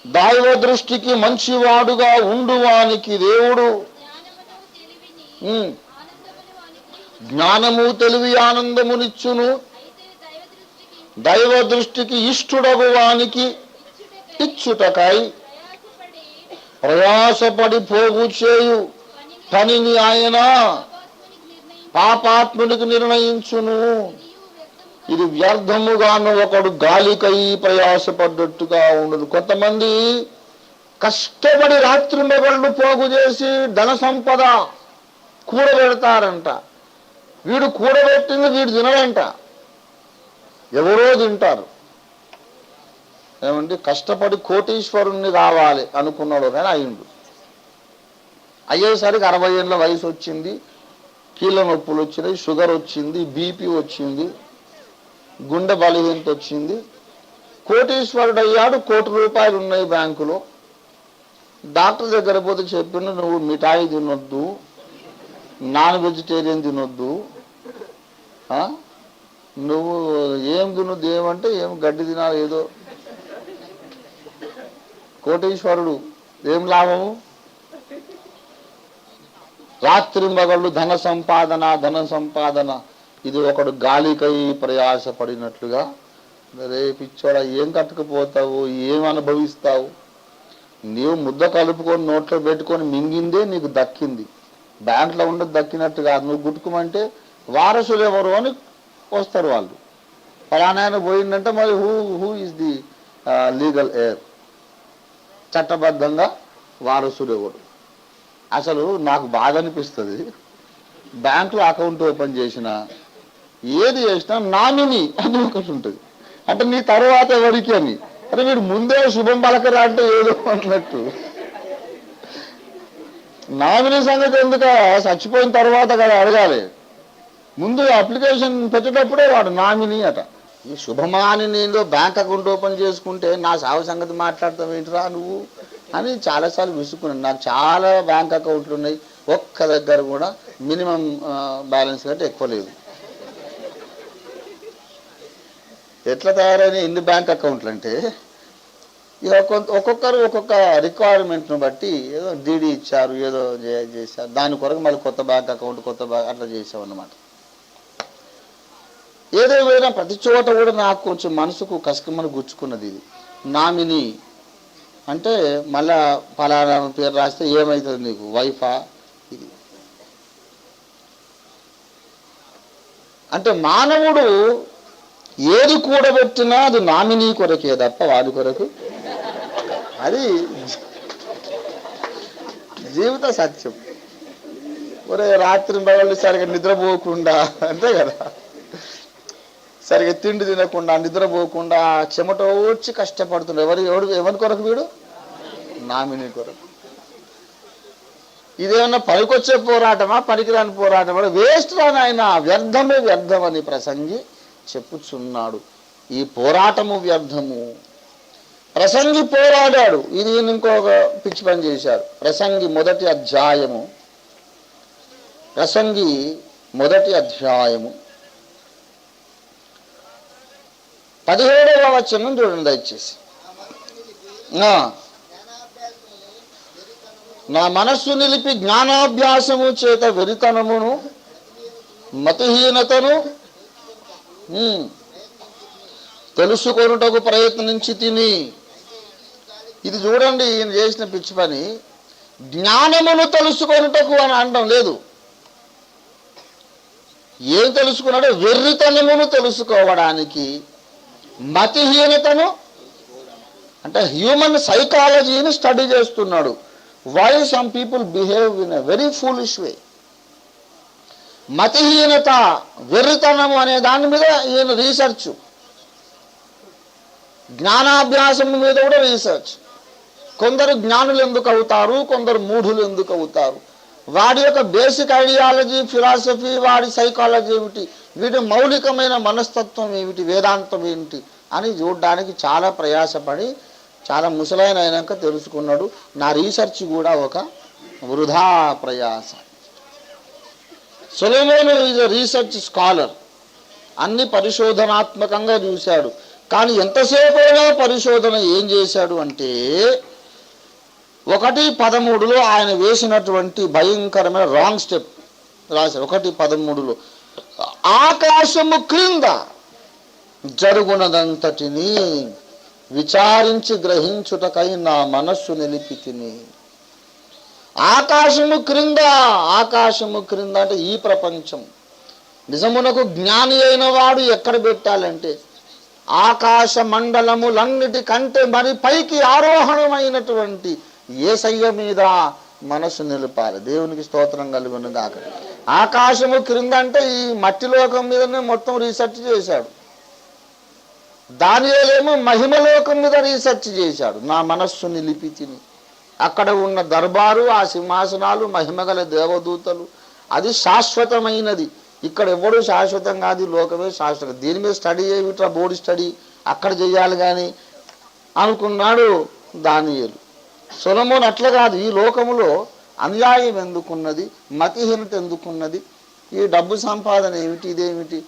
దైవ దృష్టికి మంచివాడుగా ఉండువానికి దేవుడు జ్ఞానము, తెలివి, ఆనందమునిచ్చును. దైవ దృష్టికి ఇష్టుడగు వానికి ఇచ్చుటకై ప్రయాసపడి పోగు చేయు పనిని ఆయన పాపాత్మునికి నిర్ణయించును. ఇది వ్యర్థముగాను ఒకడు గాలికై ప్రయాసపడ్డట్టుగా ఉండదు. కొంతమంది కష్టపడి రాత్రి మెగళ్ళు పోగు చేసి ధన సంపద కూడబెడతారంట. వీడు కూడబెట్టింది వీడు తినడంట, ఎవరో తింటారు. ఏమండి, కష్టపడి కోటీశ్వరుణ్ణి కావాలి అనుకున్నాడు, కానీ అయ్యిండు. అయ్యేసరికి 60 ఏళ్ళ వయసు వచ్చింది, కీళ్ళ నొప్పులు వచ్చినాయి, షుగర్ వచ్చింది, బీపీ వచ్చింది, గుండె బలహీనత వచ్చింది. కోటీశ్వరుడు అయ్యాడు, ₹1 కోటి ఉన్నాయి బ్యాంకులో. డాక్టర్ దగ్గర పోతే చెప్పిండు, నువ్వు మిఠాయి తినొద్దు, నాన్ వెజిటేరియన్ తినొద్దు, నువ్వు ఏం తినొద్దు, ఏమంటే ఏం గడ్డి తినాలి, ఏదో. కోటీశ్వరుడు ఏం లాభము? రాత్రి మగళ్ళు ధన సంపాదన. ఇది ఒకడు గాలికై ప్రయాసపడినట్లుగా. రేపిచ్చోడా, ఏం కట్టుకుపోతావు, ఏం అనుభవిస్తావు? నీవు ముద్ద కలుపుకొని నోట్లో పెట్టుకొని మింగిందే నీకు దక్కింది, బ్యాంకులో ఉండదు దక్కినట్టు కాదు. నువ్వు గుట్టుకోమంటే వారసులు ఎవరు అని వస్తారు వాళ్ళు. ఫలానా పోయిందంటే మరి who is the legal air, చట్టబద్ధంగా వారసుడు ఎవరు? అసలు నాకు బాధ అనిపిస్తుంది, బ్యాంకులో అకౌంట్ ఓపెన్ చేసిన ఏది చేసినా నామినీ అని ఒకటి ఉంటుంది. అంటే నీ తర్వాత ఎవరికి అని. అంటే వీడు ముందే శుభం పలకరా అంటే ఏదో అన్నట్టు. నామినీ సంగతి ఎందుక, చచ్చిపోయిన తర్వాత కదా అడగాలి. ముందు అప్లికేషన్ పెట్టేటప్పుడే వాడు నామినీ అట. ఈ శుభమాని నేను బ్యాంక్ అకౌంట్ ఓపెన్ చేసుకుంటే నా సాగు సంగతి మాట్లాడతావు ఏంటిరా నువ్వు అని చాలాసార్లు విసుక్కున్నాను. నాకు చాలా బ్యాంక్ అకౌంట్లు ఉన్నాయి, ఒక్క దగ్గర కూడా మినిమం బ్యాలెన్స్ కంటే ఎక్కువ లేదు. ఎట్లా తయారైన ఇన్ని బ్యాంక్ అకౌంట్లు అంటే ఇక ఒక్కొక్కరు ఒక్కొక్క రిక్వైర్మెంట్ను బట్టి ఏదో డీడీ ఇచ్చారు, ఏదో చేశారు, దాని కొరకు మళ్ళీ కొత్త బ్యాంక్ అకౌంట్ కొత్త బ్యాంక్ అట్లా చేసామన్నమాట. ఏదేమైనా ప్రతి చోట కూడా నాకు కొంచెం మనసుకు కసుకమని గుచ్చుకున్నది. ఇది నామినీ అంటే మళ్ళా ఫలానా పేరు రాస్తే ఏమవుతుంది నీకు, వైఫా? ఇది అంటే మానవుడు ఏది కూడబెట్టినా అది నామినీ కొరకే తప్ప వాడి కొరకు. అది జీవిత సత్యం. ఒరే రాత్రి బయలు సరిగా నిద్రపోకుండా, అంతే కదా, సరిగా తిండి తినకుండా నిద్రపోకుండా చెమట వచ్చి కష్టపడుతుండే ఎవరి కొరకు? వీడు నామినీ కొరకు. ఇదేమన్నా పనికొచ్చే పోరాటమా, పనికిరాని పోరాటమా? వేస్ట్ రా నాయన, వ్యర్థమే వ్యర్థం అని ప్రసంగి చెప్పుచున్నాడు. ఈ పోరాటము వ్యర్థము. ప్రసంగి పోరాడాడు, ఇది ఇంకొక పిచ్చి పని చేశాడు. ప్రసంగి మొదటి అధ్యాయము 17వ వచనం చూడండి దయచేసి. నా మనస్సు నిలిపి జ్ఞానాభ్యాసము చేత వెరితనమును మతిహీనతను తెలుసుకొనుటకు ప్రయత్నించి తిని. ఇది చూడండి, ఈయన చేసిన పిచ్చి పని. జ్ఞానమును తెలుసుకొనుటకు అని అనడం లేదు. ఏం తెలుసుకున్నాడో వెర్రితనమును తెలుసుకోవడానికి, మతిహీనతను అంటే హ్యూమన్ సైకాలజీని స్టడీ చేస్తున్నాడు. Why some people behave in a very foolish way. మతిహీనత, వెర్రితనము అనే దాని మీద ఈయన రీసెర్చ్, జ్ఞానాభ్యాసం మీద కూడా రీసెర్చ్. కొందరు జ్ఞానులు ఎందుకు అవుతారు, కొందరు మూఢులు ఎందుకు అవుతారు, వాడి యొక్క బేసిక్ ఐడియాలజీ, ఫిలాసఫీ, వాడి సైకాలజీ ఏమిటి, వీడి మౌలికమైన మనస్తత్వం ఏమిటి, వేదాంతం ఏంటి అని చూడడానికి చాలా ప్రయాసపడి చాలా ముసలాయన అయినాక తెలుసుకున్నాడు. నా రీసెర్చ్ కూడా ఒక వృధా ప్రయాస. సొలొమోను ఈజ్ ఎ రీసెర్చ్ స్కాలర్. అన్ని పరిశోధనాత్మకంగా చూశాడు. కానీ ఎంతసేపైనా పరిశోధన ఏం చేశాడు అంటే 1:13 ఆయన వేసినటువంటి భయంకరమైన రాంగ్ స్టెప్ రాశాడు. 1:13 ఆకాశము క్రింద జరుగునదంతటిని విచారించి గ్రహించుటకై నా మనస్సు నిలిపి తిని. ఆకాశము క్రింద, ఆకాశము క్రింద అంటే ఈ ప్రపంచం. నిజమునకు జ్ఞాని అయిన వాడు ఎక్కడ పెట్టాలంటే ఆకాశ మండలములన్నిటి కంటే మరి పైకి ఆరోహణమైనటువంటి యేసయ్య మీద మనసు నిలపాలి. దేవునికి స్తోత్రం కలుగును గాక. ఆకాశము క్రింద అంటే ఈ మట్టి లోకం మీదనే మొత్తం రీసెర్చ్ చేశాడు. దానియేలేమో మహిమలోకం మీద రీసెర్చ్ చేశాడు. నా మనస్సు నిలిపి తిని. అక్కడ ఉన్న దర్బారు, ఆ సింహాసనాలు, మహిమగల దేవదూతలు, అది శాశ్వతమైనది. ఇక్కడ ఎవడు శాశ్వతం కాదు, లోకమే శాశ్వతం. దీని మీద స్టడీ ఏమిట్రా, బోర్డు స్టడీ అక్కడ చేయాలి కానీ అనుకున్నాడు దానియేలు. సొలొమోను అట్లా కాదు. ఈ లోకములో అన్యాయం ఎందుకున్నది, మతిహీనత ఎందుకున్నది, ఈ డబ్బు సంపాదన ఏమిటి, ఇదేమిటి,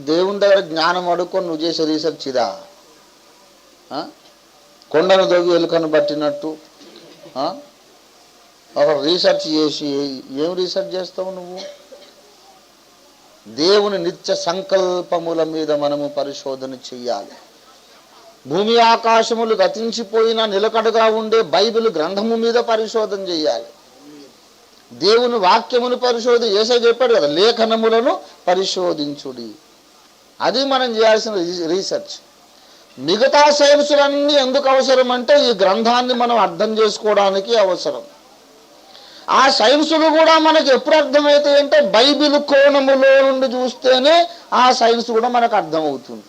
దేవుని దగ్గర జ్ఞానం అడుక్కొని నువ్వు చేసే రీసెర్చ్ ఇదా? కొండను దొగి ఎలుకను పట్టినట్టు ఒక రీసెర్చ్ చేసి ఏం రీసెర్చ్ చేస్తావు నువ్వు? దేవుని నిత్య సంకల్పముల మీద మనము పరిశోధన చెయ్యాలి. భూమి ఆకాశములు గతించిపోయినా నిలకడగా ఉండే బైబిల్ గ్రంథము మీద పరిశోధన చెయ్యాలి. దేవుని వాక్యమును పరిశోధన యేసయ్య చెప్పాడు కదా, లేఖనములను పరిశోధించుడి. అది మనం చేయాల్సిన రీసెర్చ్. మిగతా సైన్సులన్నీ ఎందుకు అవసరం అంటే ఈ గ్రంథాన్ని మనం అర్థం చేసుకోవడానికి అవసరం. ఆ సైన్సులు కూడా మనకు ఎప్పుడు అర్థమవుతాయి అంటే బైబిల్ కోణములో నుండి చూస్తేనే ఆ సైన్స్ కూడా మనకు అర్థమవుతుంది.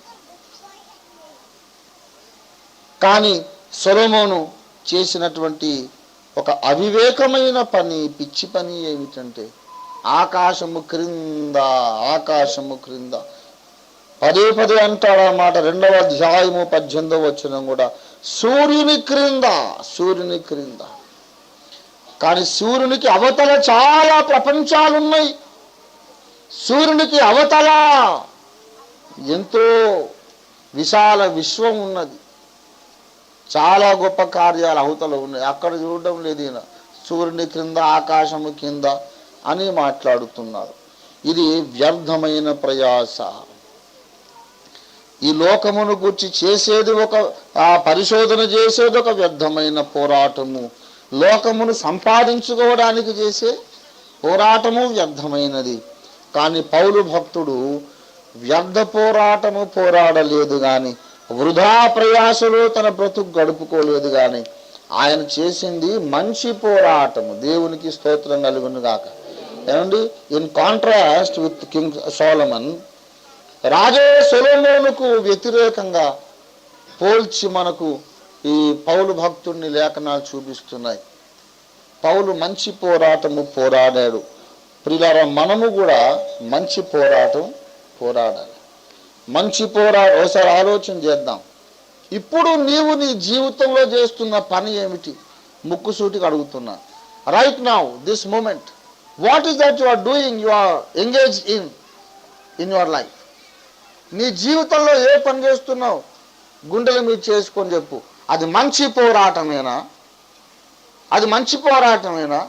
కానీ సొలొమోను చేసినటువంటి ఒక అవివేకమైన పని, పిచ్చి పని ఏమిటంటే ఆకాశము క్రింద, ఆకాశము క్రింద పదే అంటాడు ఆ మాట. 2వ అధ్యాయము 18వ వచనం కూడా సూర్యుని క్రింద, సూర్యుని క్రింద. కానీ సూర్యునికి అవతల చాలా ప్రపంచాలున్నాయి. సూర్యునికి అవతల ఎంతో విశాల విశ్వం ఉన్నది. చాలా గొప్ప కార్యాలు అవతల ఉన్నాయి. అక్కడ చూడడం లేదు ఈయన. సూర్యుని క్రింద, ఆకాశము కింద అని మాట్లాడుతున్నారు. ఇది వ్యర్థమైన ప్రయాస. ఈ లోకమును గురించి చేసేది పరిశోధన చేసేది ఒక వ్యర్థమైన పోరాటము. లోకమును సంపాదించుకోవడానికి చేసే పోరాటము వ్యర్థమైనది. కానీ పౌలు భక్తుడు వ్యర్థ పోరాటము పోరాడలేదు కానీ, వృధా ప్రయాసలో తన బ్రతుకు గడుపుకోలేదు కానీ, ఆయన చేసింది మంచి పోరాటము. దేవునికి స్తోత్రం కలుగును గాక. ఏమండి, in contrast with King Solomon, రాజే సొలొమోనుకు వ్యతిరేకంగా పోల్చి మనకు ఈ పౌలు భక్తుడిని లేఖనాలు చూపిస్తున్నాయి. పౌలు మంచి పోరాటము పోరాడాడు. ప్రియులారా, మనము కూడా మంచి పోరాటం పోరాడాలి. మంచి ఒకసారి ఆలోచన చేద్దాం. ఇప్పుడు నీవు నీ జీవితంలో చేస్తున్న పని ఏమిటి? ముక్కుసూటికి అడుగుతున్నా. Right now, this moment, what is that you are doing, you are engage in your life? నీ జీవితంలో ఏ పని చేస్తున్నావు? గుండెల మీద చేసుకొని చెప్పు. అది మంచి పోరాటమేనా? అది మంచి పోరాటమేనా?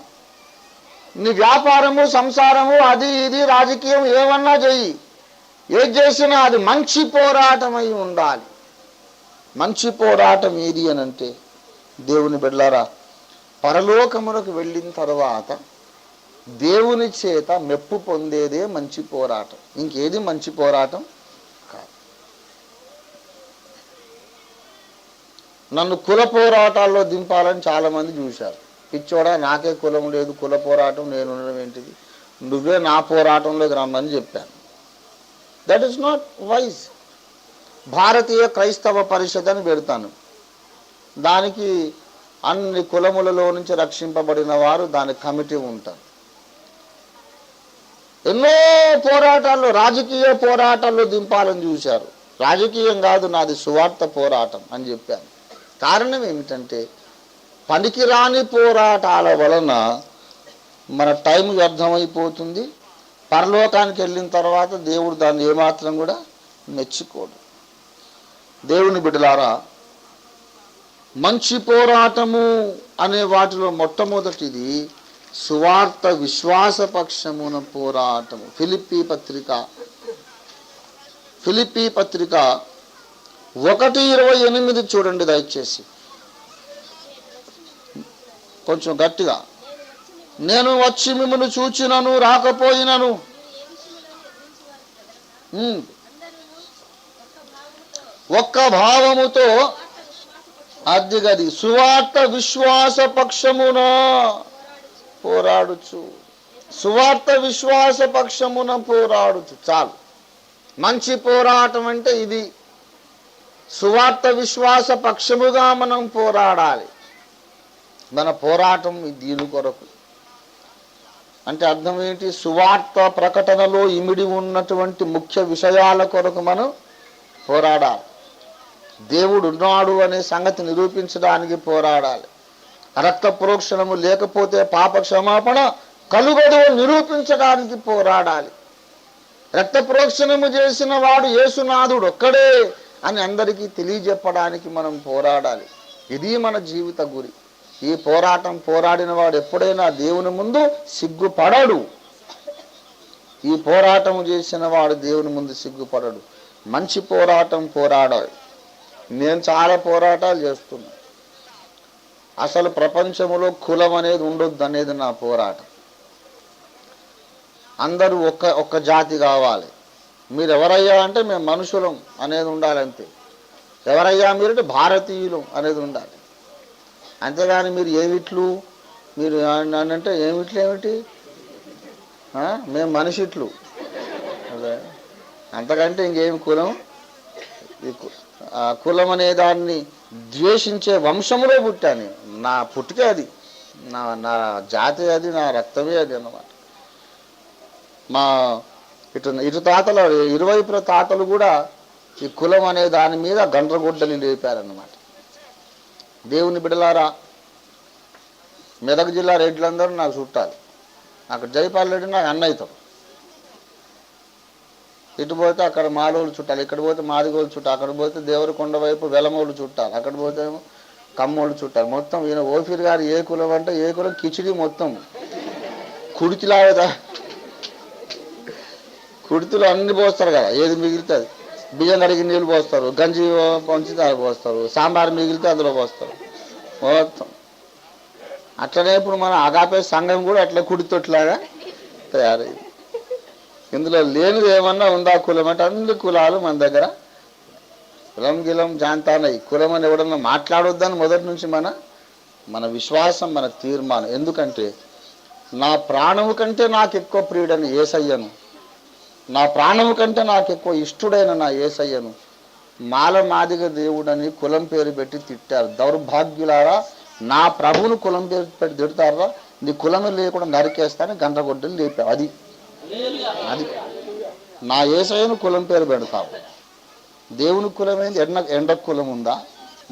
నీ వ్యాపారము, సంసారము, అది ఇది రాజకీయం ఏమన్నా చెయ్యి. ఏది చేసినా అది మంచి పోరాటమై ఉండాలి. మంచి పోరాటం ఏది అనంటే, దేవుని బిడ్డలారా, పరలోకమునకు వెళ్ళిన తర్వాత దేవుని చేత మెప్పు పొందేదే మంచి పోరాటం. ఇంకేది మంచి పోరాటం కాదు. నన్ను కుల పోరాటాల్లో దింపాలని చాలామంది చూశారు. పిచ్చోడా, నాకే కులం లేదు, కుల పోరాటం నేను ఉండడం ఏంటిది, నువ్వే నా పోరాటంలోకి రమ్మని చెప్పాను. That is not wise. Bharatiya Kraistava Parishad అని పెడతాను. దానికి అన్ని కులములలో నుంచి రక్షింపబడిన వారు దాని కమిటీ ఉంటారు. ఎన్నో పోరాటాల్లో, రాజకీయ పోరాటాల్లో దింపాలని చూశారు. రాజకీయం కాదు, నాది సువార్త పోరాటం అని చెప్పాను. కారణం ఏమిటంటే, పనికిరాని పోరాటాల వలన మన టైం వ్యర్థమైపోతుంది. పరలోకానికి వెళ్ళిన తర్వాత దేవుడు దాన్ని ఏమాత్రం కూడా మెచ్చుకోడు. దేవుని బిడ్డలారా, మంచి పోరాటము అనే వాటిలో మొట్టమొదటిది సువార్త విశ్వాసపక్షమున పోరాటము. ఫిలిప్పీ పత్రిక 1:28 చూడండి దయచేసి, కొంచెం గట్టిగా. నేను వచ్చి మిమ్మల్ని చూచినను రాకపోయినను ఒక్క భావముతో అద్దెగది సువార్త విశ్వాస పక్షమున పోరాడుచు. సువార్త విశ్వాస పక్షమున పోరాడుచు. చాలు. మంచి పోరాటం అంటే ఇది. సువార్త విశ్వాస పక్షముగా మనం పోరాడాలి. మన పోరాటం దీని కొరకు. అంటే అర్థం ఏంటి? సువార్త ప్రకటనలో ఇమిడి ఉన్నటువంటి ముఖ్య విషయాల కొరకు మనం పోరాడాలి. దేవుడు ఉన్నాడు అనే సంగతి నిరూపించడానికి పోరాడాలి. రక్త ప్రోక్షణము లేకపోతే పాప క్షమాపణ కలుగదు నిరూపించడానికి పోరాడాలి. రక్త ప్రోక్షణము చేసిన వాడు యేసునాథుడు ఒక్కడే అని అందరికీ తెలియజెప్పడానికి మనం పోరాడాలి. ఇది మన జీవిత గురి. ఈ పోరాటం పోరాడిన వాడు ఎప్పుడైనా దేవుని ముందు సిగ్గుపడడు. ఈ పోరాటం చేసిన వాడు దేవుని ముందు సిగ్గుపడడు. మంచి పోరాటం పోరాడాలి. నేను చాలా పోరాటాలు చేస్తున్నా. అసలు ప్రపంచంలో కులం అనేది ఉండొద్దు అనేది నా పోరాటం. అందరూ ఒక్క జాతి కావాలి. మీరు ఎవరయ్యా అంటే మేము మనుషులం అనేది ఉండాలి అంతే. ఎవరయ్యా మీరంటే భారతీయులు అనేది ఉండాలి. అంతేగాని మీరు ఏమిట్లు, మీరు అంటే ఏమిటి, మేము మనిషిట్లు. అదే, అంతకంటే ఇంకేమి కులం. కులం అనే దాన్ని ద్వేషించే వంశంలో పుట్టాను. నా పుట్టుకే అది, నా జాతి అది, నా రక్తమే అది అన్నమాట. మా ఇటు తాతలు, ఇరువైపుల తాతలు కూడా ఈ కులం అనే దాని మీద గండ్రగొడ్డలి లేపారన్నమాట. దేవుని బిడలారా, మెదక్ జిల్లా రెడ్లందరూ నాకు చుట్టాలి. అక్కడ జైపాల్ రెడ్డి నాకు అన్న అవుతాడు. ఇటు పోతే అక్కడ మాలోళ్ళు చుట్టాలి, ఇక్కడ పోతే మాదిగోళ్ళు చుట్టాలి, అక్కడ పోతే దేవరకొండ వైపు వెలమోళ్ళు చుట్టాలి, అక్కడ పోతే కమ్మోళ్ళు చుట్టాలి. మొత్తం ఈయన ఓఫీర్ గారు ఏ కులం అంటే ఏ కులం కిచిడి మొత్తం కుడితిలాగా కుడితిలో అన్ని పోస్తారు కదా, ఏది మిగిలితే బియ్యం కడిగి నీళ్ళు పోస్తారు, గంజి పంచి పోస్తారు, సాంబార్ మిగిలితే అందులో పోస్తారు మొత్తం. అట్లనే ఇప్పుడు మన అగాపే సంఘం కూడా అట్లా కుడితొట్లాగా తయారైంది. ఇందులో లేనిది ఏమన్నా ఉందా కులం అంటే అన్ని కులాలు మన దగ్గర కులం గిలం జాంతానయి. కులం అని ఎవడన్నా మాట్లాడొద్దని మొదటి నుంచి మన విశ్వాసం, మన తీర్మానం. ఎందుకంటే నా ప్రాణము కంటే నాకు ఎక్కువ ప్రియుడని యేసయ్యను, నా ప్రాణము కంటే నాకు ఎక్కువ ఇష్టడైన నా యేసయ్యను మాల మాదిగ దేవుడని కులం పేరు పెట్టి తిట్టారు. దౌర్భాగ్యులారా, నా ప్రభువును కులం పేరు పెట్టి తిడతారా, నీ కులమే లేకుండా నరికేస్తానని గండ్రగొడ్డలు లేపావు. అది నా యేసయ్యను కులం పేరు పెడతావు. దేవుని కులమైంది ఎండ కులం ఉందా,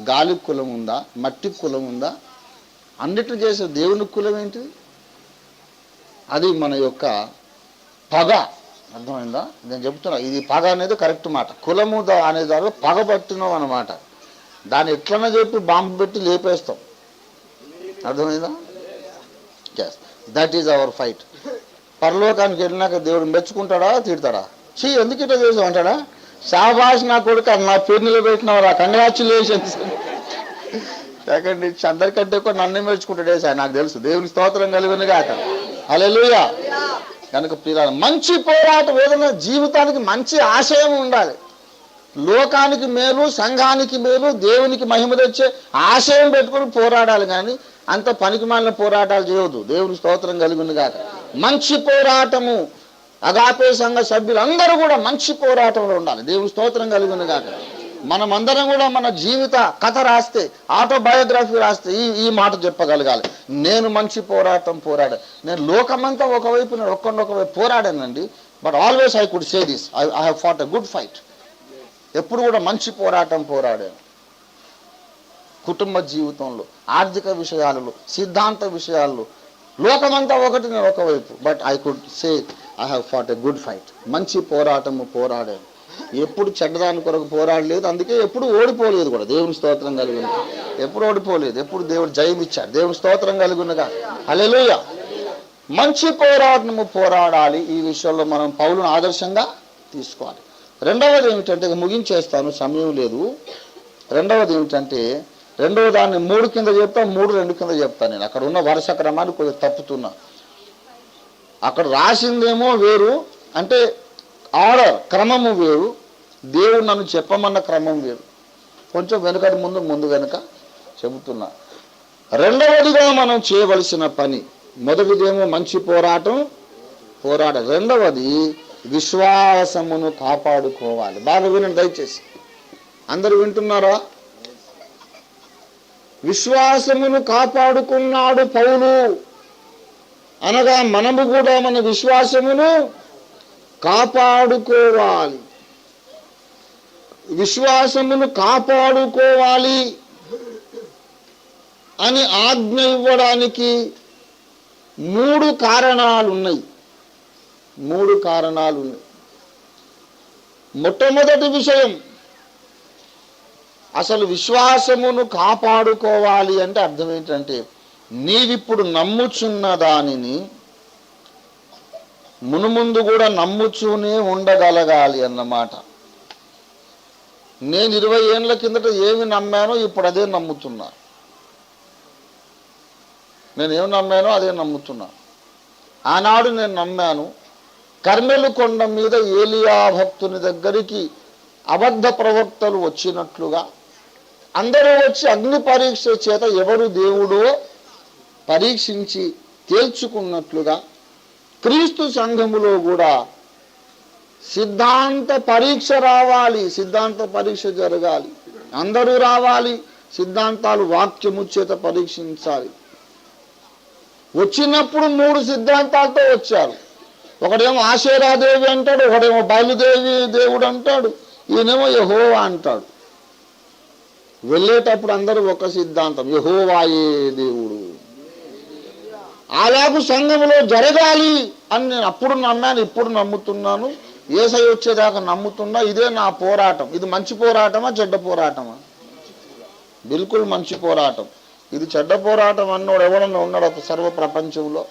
గాలి కులం ఉందా, మట్టి కులం ఉందా? అన్నిట్లు చేసే దేవుని కులం ఏంటి? అది మన యొక్క పగ. అర్థమైందా? నేను చెప్తున్నా, ఇది పగ అనేది కరెక్ట్ మాట. కులము అనే దానిలో పగ పట్టినావు అన్నమాట. దాన్ని ఎట్లన్నా చెప్పి బాంబు పెట్టి లేపేస్తాం. అర్థమైందా? Yes, that is our fight. పరలోకానికి వెళ్ళినాక దేవుడు మెచ్చుకుంటాడా, తిడతాడా? ఎందుకు ఇట్లా చేసావు అంటాడా? శాబాష్ నా కొడుకు, నా పేరు నిలబెట్టినవరా, కంగ్రాచులేషన్స్. సెకండ్ ఇచ్చి అందరికంటే ఎక్కువ నన్నే మెచ్చుకుంటాడే సార్, నాకు తెలుసు. దేవుని స్తోత్రం కలిగిన కాక. హల్లెలూయా. కనుక ప్రియులారా, మంచి పోరాటం, ఏదైనా జీవితానికి మంచి ఆశయం ఉండాలి. లోకానికి మేలు, సంఘానికి మేలు, దేవునికి మహిమ తెచ్చే ఆశయం పెట్టుకుని పోరాడాలి. కానీ అంత పనికిమాలిన పోరాటాలు చేయవద్దు. దేవుని స్తోత్రం కలిగింది కాక. మంచి పోరాటము. అగాపే సంఘ సభ్యులందరూ కూడా మంచి పోరాటంలో ఉండాలి. దేవుని స్తోత్రం కలిగింది కాక. మనమందరం కూడా మన జీవిత కథ రాస్తే, ఆటోబయోగ్రఫీ రాస్తే ఈ మాట చెప్పగలగాలి, నేను మంచి పోరాటం పోరాడా. నేను లోకమంతా ఒకవైపు, నేను ఒకవైపు పోరాడానండి. But always I could say this, I have fought a good fight. ఎప్పుడు కూడా మంచి పోరాటం పోరాడాను. కుటుంబ జీవితంలో, ఆర్థిక విషయాలలో, సిద్ధాంత విషయాల్లో, లోకమంతా ఒకటి, నేను ఒకవైపు. But I could say I have fought a good fight. మంచి పోరాటము పోరాడాను. ఎప్పుడు చెడ్డదాని కొరకు పోరాడలేదు, అందుకే ఎప్పుడు ఓడిపోలేదు కూడా. దేవుని స్తోత్రం కలిగిన, ఎప్పుడు ఓడిపోలేదు, ఎప్పుడు దేవుడు జయం ఇచ్చాడు. దేవుని స్తోత్రం కలిగినగా. హల్లెలూయా. మంచి పోరాటము పోరాడాలి. ఈ విషయంలో మనం పౌలును ఆదర్శంగా తీసుకోవాలి. రెండవది ఏమిటంటే, ముగించేస్తాను, సమయం లేదు. రెండవది ఏమిటంటే, రెండవ దాన్ని 3 కింద చెప్తా, 3 2 కింద చెప్తాను. నేను అక్కడ ఉన్న వరుస క్రమాన్ని కొంచెం తప్పుతున్నా. అక్కడ రాసిందేమో వేరు, అంటే ఆర్డర్, క్రమము వేరు. దేవుడు నన్ను చెప్పమన్న క్రమం వేరు. కొంచెం వెనుకటి ముందు వెనుక చెబుతున్నా. రెండవదిగా మనం చేయవలసిన పని, మొదటిదేమో మంచి పోరాటం పోరాడాలి. రెండవది విశ్వాసమును కాపాడుకోవాలి. బాగా వినండి దయచేసి. అందరూ వింటున్నారా? విశ్వాసమును కాపాడుకున్నాడు పౌలు అనగా మనము కూడా మన విశ్వాసమును కాపాడుకోవాలి. విశ్వాసమును కాపాడుకోవాలి అని ఆజ్ఞ ఇవ్వడానికి 3 కారణాలు ఉన్నాయి. 3 కారణాలు ఉన్నాయి. మొట్టమొదటి విషయం, అసలు విశ్వాసమును కాపాడుకోవాలి అంటే అర్థం ఏంటంటే, నీవిప్పుడు నమ్ముచున్న దానిని మునుముందు కూడా నమ్ముచూనే ఉండగలగాలి అన్నమాట. నేను 20 ఏళ్ల కిందట ఏమి నమ్మానో ఇప్పుడు అదే నమ్ముతున్నా. నేనేమి నమ్మానో అదే నమ్ముతున్నా. ఆనాడు నేను నమ్మాను, కర్మెలు కొండ మీద ఏలియా భక్తుని దగ్గరికి అబద్ధ ప్రవక్తలు వచ్చినట్లుగా అందరూ వచ్చి అగ్ని పరీక్ష చేత ఎవరు దేవుడో పరీక్షించి తేల్చుకున్నట్లుగా క్రీస్తు సంఘములో కూడా సిద్ధాంత పరీక్ష రావాలి. సిద్ధాంత పరీక్ష జరగాలి. అందరూ రావాలి. సిద్ధాంతాలు వాక్యము చేత పరీక్షించాలి. వచ్చినప్పుడు 3 సిద్ధాంతాలతో వచ్చారు. ఒకడేమో ఆశేరాదేవి అంటాడు, ఒకడేమో బయలుదేవి దేవుడు అంటాడు, ఈయనేమో యెహోవా అంటాడు. వెళ్ళేటప్పుడు అందరూ ఒక సిద్ధాంతం, యెహోవాయే దేవుడు. అలాగూ సంఘములో జరగాలి అని నేను అప్పుడు నమ్మాను, ఇప్పుడు నమ్ముతున్నాను. యేసయ్య వచ్చేదాకా నమ్ముతున్నా. ఇదే నా పోరాటం. ఇది మంచి పోరాటమా చెడ్డ పోరాటమా? బిల్కుల్ మంచి పోరాటం. ఇది చెడ్డ పోరాటం అన్నోడు ఎవడన్నా ఉన్నాడు సర్వ ప్రపంచంలో?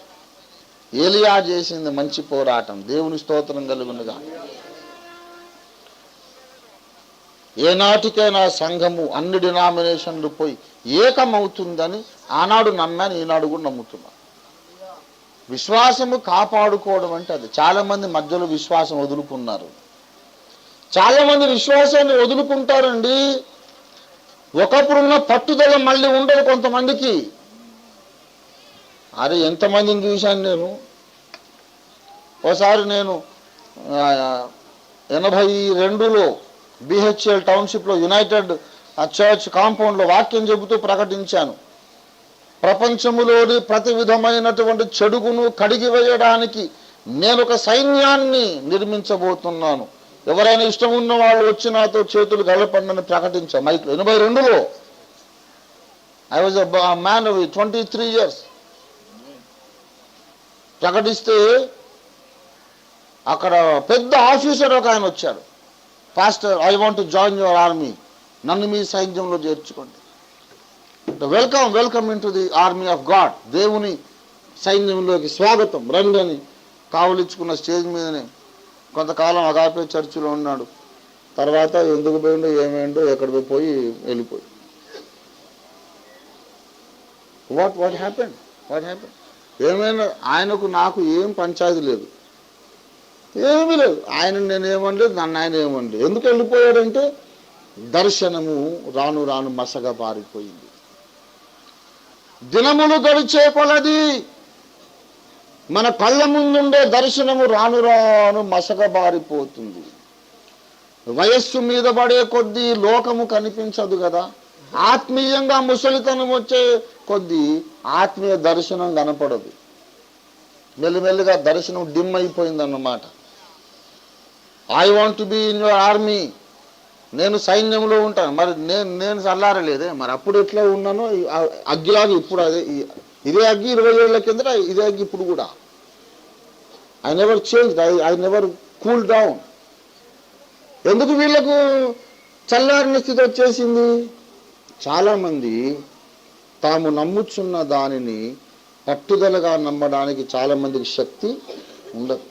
ఏలియా చేసింది మంచి పోరాటం. దేవుని స్తోత్రం కలుగునుగా. ఏనాటికైనా సంఘము అన్ని డినామినేషన్లు పోయి ఏకమవుతుందని ఆనాడు నమ్మాను, ఈనాడు కూడా నమ్ముతున్నా. విశ్వాసము కాపాడుకోవడం అంటే అది. చాలా మంది మధ్యలో విశ్వాసం వదులుకున్నారు. చాలా మంది విశ్వాసాన్ని వదులుకుంటారండి. ఒకప్పుడున్న పట్టుదల మళ్ళీ ఉండదు కొంతమందికి. అరే ఎంతమందిని చూశాను నేను. ఒకసారి నేను 82లో బిహెచ్ఎల్ టౌన్షిప్లో యునైటెడ్ చర్చ్ కాంపౌండ్లో వాక్యం చెబుతూ ప్రకటించాను. ప్రపంచములోని ప్రతి విధమైనటువంటి చెడుగును కడిగి వేయడానికి నేను ఒక సైన్యాన్ని నిర్మించబోతున్నాను. ఎవరైనా ఇష్టం ఉన్న వాళ్ళు వచ్చి నాతో చేతులు కలపండి ప్రకటించాను మైక్లో. 82లో I was a man of 23 years. ప్రకటిస్తే అక్కడ పెద్ద ఆఫీసర్ ఒక ఆయన వచ్చాడు. Pastor, I want to join your army. నన్ను మీ సైన్యంలో చేర్చుకోండి. Welcome in to the army of God. దేవుని సైన్యంలోకి స్వాగతం, రండి అని కావలించుకున్న స్టేజ్ మీదనే కొంతకాలం అగాపే చర్చిలో ఉన్నాడు. తర్వాత ఎందుకు పోయిండో ఏమైండో ఎక్కడికి పోయి వెళ్ళిపోయి. What happened? ఏమైనా ఆయనకు నాకు ఏం పంచాయతీ లేదు, ఏమీ లేదు. ఆయన నేనేమనలేదు, నన్ను ఆయన ఏమనలేదు. ఎందుకు వెళ్ళిపోయాడంటే దర్శనము రాను రాను మసగ పారిపోయింది. దినములు గడిచే కొలది మన కళ్ళ ముందుండే దర్శనము రాను రాను మసకబారిపోతుంది. వయస్సు మీద పడే కొద్దీ లోకము కనిపించదు కదా. ఆత్మీయంగా ముసలితనం వచ్చే కొద్దీ ఆత్మీయ దర్శనం కనపడదు. మెల్లిమెల్లిగా దర్శనం డిమ్ అయిపోయిందన్నమాట. I want to be in your army. నేను సైన్యంలో ఉంటాను. మరి నేను చల్లారలేదే, మరి అప్పుడు ఎట్లా ఉన్నానో అగ్గిలాగా ఇప్పుడు అదే. ఇదే అగ్గి 20 ఏళ్ల కిందట, ఇదే అగ్గి ఇప్పుడు కూడా. I never change, I never cool down. ఎందుకు వీళ్ళకు చల్లారిన స్థితి వచ్చేసింది? చాలామంది తాము నమ్ముచున్న దానిని పట్టుదలగా నమ్మడానికి చాలామందికి శక్తి ఉండదు.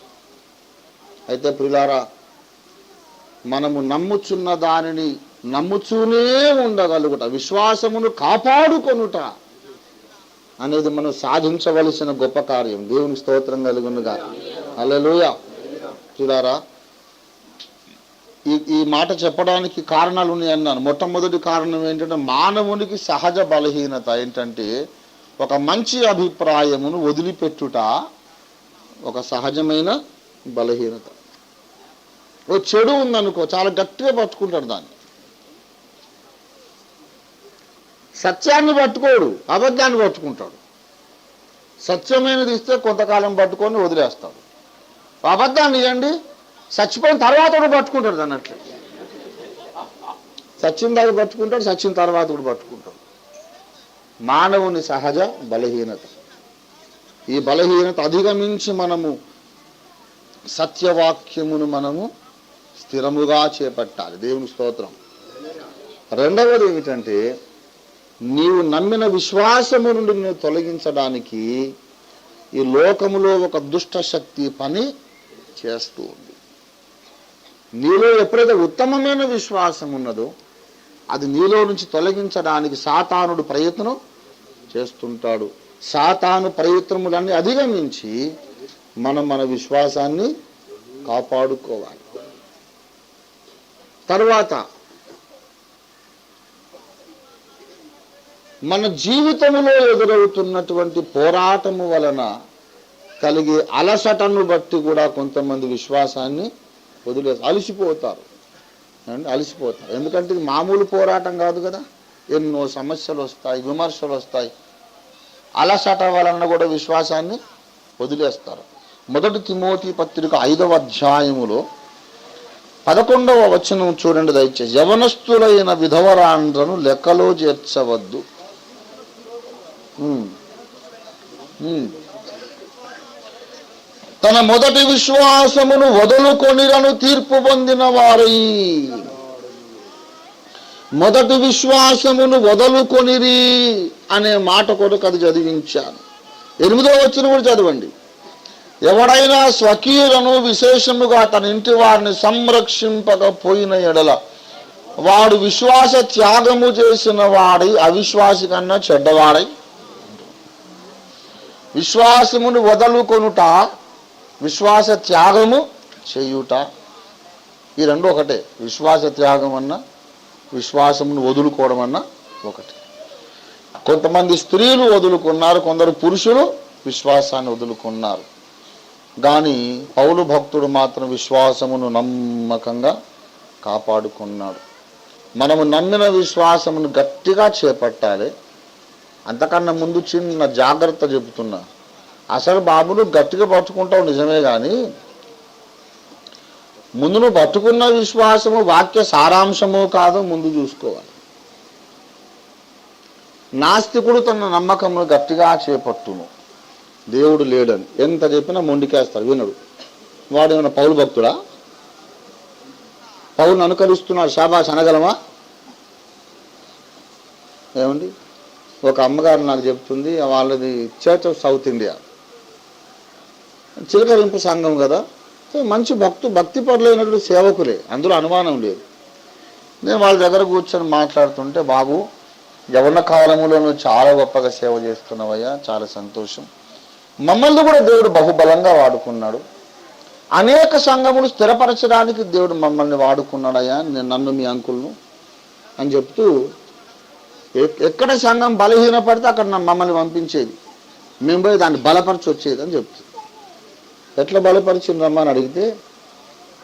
అయితే ప్రియులారా, మనము నమ్ముచున్న దానిని నమ్ముచూనే ఉండగలుగుట, విశ్వాసమును కాపాడుకొనుట అనేది మనం సాధించవలసిన గొప్ప కార్యం. దేవుని స్తోత్రం కలుగునుగా. హల్లెలూయా. ప్రియులారా, ఈ మాట చెప్పడానికి కారణాలు ఉన్నాయి అన్నాను. మొట్టమొదటి కారణం ఏంటంటే మానవునికి సహజ బలహీనత ఏంటంటే ఒక మంచి అభిప్రాయమును వదిలిపెట్టుట ఒక సహజమైన బలహీనత. ఓ చెడు ఉందనుకో, చాలా గట్టిగా పట్టుకుంటాడు దాన్ని. సత్యాన్ని పట్టుకోడు, అబద్ధాన్ని పట్టుకుంటాడు. సత్యమైనది ఇస్తే కొంతకాలం పట్టుకొని వదిలేస్తాడు. అబద్ధాన్ని ఇవ్వండి, చచ్చిపోయిన తర్వాత కూడా పట్టుకుంటాడు దాన్ని. అట్లా సత్యం దాకా పట్టుకుంటాడు, సత్యం తర్వాత కూడా పట్టుకుంటాడు. మానవుని సహజ బలహీనత. ఈ బలహీనత అధిగమించి మనము సత్యవాక్యమును మనము స్థిరముగా చేపట్టాలి. దేవుని స్తోత్రం. రెండవది ఏమిటంటే, నీవు నమ్మిన విశ్వాసము నుండి నువ్వు తొలగించడానికి ఈ లోకములో ఒక దుష్ట శక్తి పని చేస్తూ ఉంది. నీలో ఎప్పుడైతే ఉత్తమమైన విశ్వాసం ఉన్నదో అది నీలో నుంచి తొలగించడానికి సాతానుడు ప్రయత్నం చేస్తుంటాడు. సాతాను ప్రయత్నములన్నీ అధిగమించి మనం మన విశ్వాసాన్ని కాపాడుకోవాలి. తర్వాత మన జీవితంలో ఎదురవుతున్నటువంటి పోరాటము వలన కలిగే అలసటను బట్టి కూడా కొంతమంది విశ్వాసాన్ని అలసిపోతారు. ఎందుకంటే ఇది మామూలు పోరాటం కాదు కదా. ఎన్నో సమస్యలు వస్తాయి, విమర్శలు వస్తాయి. అలసట వలన కూడా విశ్వాసాన్ని వదిలేస్తారు. 1 తిమోతి పత్రిక 5వ అధ్యాయములో 11వ వచనం చూడండి దయచేసి. యవనస్తులైన విధవరాండ్రను లెక్కలో చేర్చవద్దు. తన మొదటి విశ్వాసమును వదులుకొనిరను తీర్పు పొందిన వారై. మొదటి విశ్వాసమును వదులుకొనిరి అనే మాట కొరకు అది చదివించాను. 8వ వచనం కూడా చదవండి. ఎవడైనా స్వకీయులను విశేషముగా తన ఇంటి వారిని సంరక్షింపకపోయిన ఎడల వాడు విశ్వాస త్యాగము చేసిన వాడై అవిశ్వాసి కన్నా చెడ్డవాడై. విశ్వాసమును వదులుకొనుట, విశ్వాస త్యాగము చేయుట, ఈ రెండు ఒకటే. విశ్వాస త్యాగం అన్నా విశ్వాసమును వదులుకోవడం అన్నా ఒకటి. కొంతమంది స్త్రీలు వదులుకున్నారు, కొందరు పురుషులు విశ్వాసాన్ని వదులుకున్నారు. కానీ పౌలు భక్తుడు మాత్రం విశ్వాసమును నమ్మకంగా కాపాడుకున్నాడు. మనము నమ్మిన విశ్వాసమును గట్టిగా చేపట్టాలి. అంతకన్నా ముందు చిన్న జాగ్రత్త చెబుతున్నా. అసలు బాబును గట్టిగా పట్టుకుంటావు నిజమే, కానీ ముందు నువ్వు పట్టుకున్న విశ్వాసము వాక్య సారాంశము కాదు ముందు చూసుకోవాలి. నాస్తికుడు తన నమ్మకమును గట్టిగా చేపట్టును, దేవుడు లేడని ఎంత చెప్పినా మొండికేస్తాడు, వినడు. వాడు ఏమైనా పౌలు భక్తుడా? పౌలును అనుకరిస్తున్నాడు, శాబాష్ అనగలమా? ఏమండి, ఒక అమ్మగారు నాకు చెప్తుంది, వాళ్ళది చర్చ్ ఆఫ్ సౌత్ ఇండియా, చిలకరింపు సంఘం కదా, మంచి భక్తి పరులైనటువంటి సేవకులే, అందులో అనుమానం లేదు. నేను వాళ్ళ దగ్గర కూర్చొని మాట్లాడుతుంటే, బాబు యవ్వన కాలంలో నువ్వు చాలా గొప్పగా సేవ చేస్తున్నావయ్యా, చాలా సంతోషం. మమ్మల్ని కూడా దేవుడు బహుబలంగా వాడుకున్నాడు. అనేక సంఘములు స్థిరపరచడానికి దేవుడు మమ్మల్ని వాడుకున్నాడయ్యా, నన్ను మీ అంకుల్ను అని చెప్తూ, ఎక్కడ సంఘం బలహీనపడితే అక్కడ మమ్మల్ని పంపించేది, మేము పోయి దాన్ని బలపరిచి వచ్చేది అని చెప్తుంది. ఎట్లా బలపరిచిందమ్మా అని అడిగితే,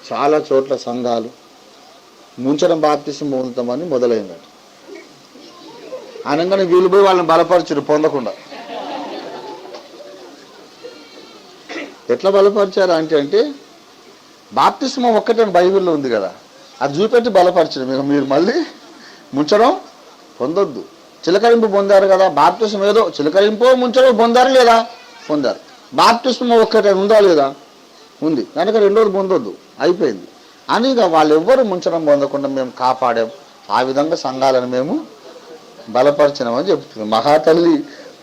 చాలా చోట్ల సంఘాలు ముంచడం బాప్తిసం పొందుతామని మొదలైందట. అనగానే వీళ్ళు పోయి వాళ్ళని బలపరచరు పొందకుండా. ఎట్లా బలపరిచారు అంటే బాప్తిస్మం ఒక్కటే బైబిల్లో ఉంది కదా, అది చూపెట్టి బలపరచరు. మీరు మళ్ళీ ముంచడం పొందొద్దు. చిలకరింపు పొందారు కదా, బాప్తిస్మం ఏదో చిలకరింపు ముంచడం పొందారు లేదా? పొందారు. బాప్తిస్మం ఒక్కటే ఉందా లేదా? ఉంది. కనుక రెండోది పొందొద్దు, అయిపోయింది అని ఇక వాళ్ళు ఎవ్వరు ముంచడం పొందకుండా మేము కాపాడాం. ఆ విధంగా సంఘాలను మేము బలపరిచినామని చెప్తుంది. మహాతల్లి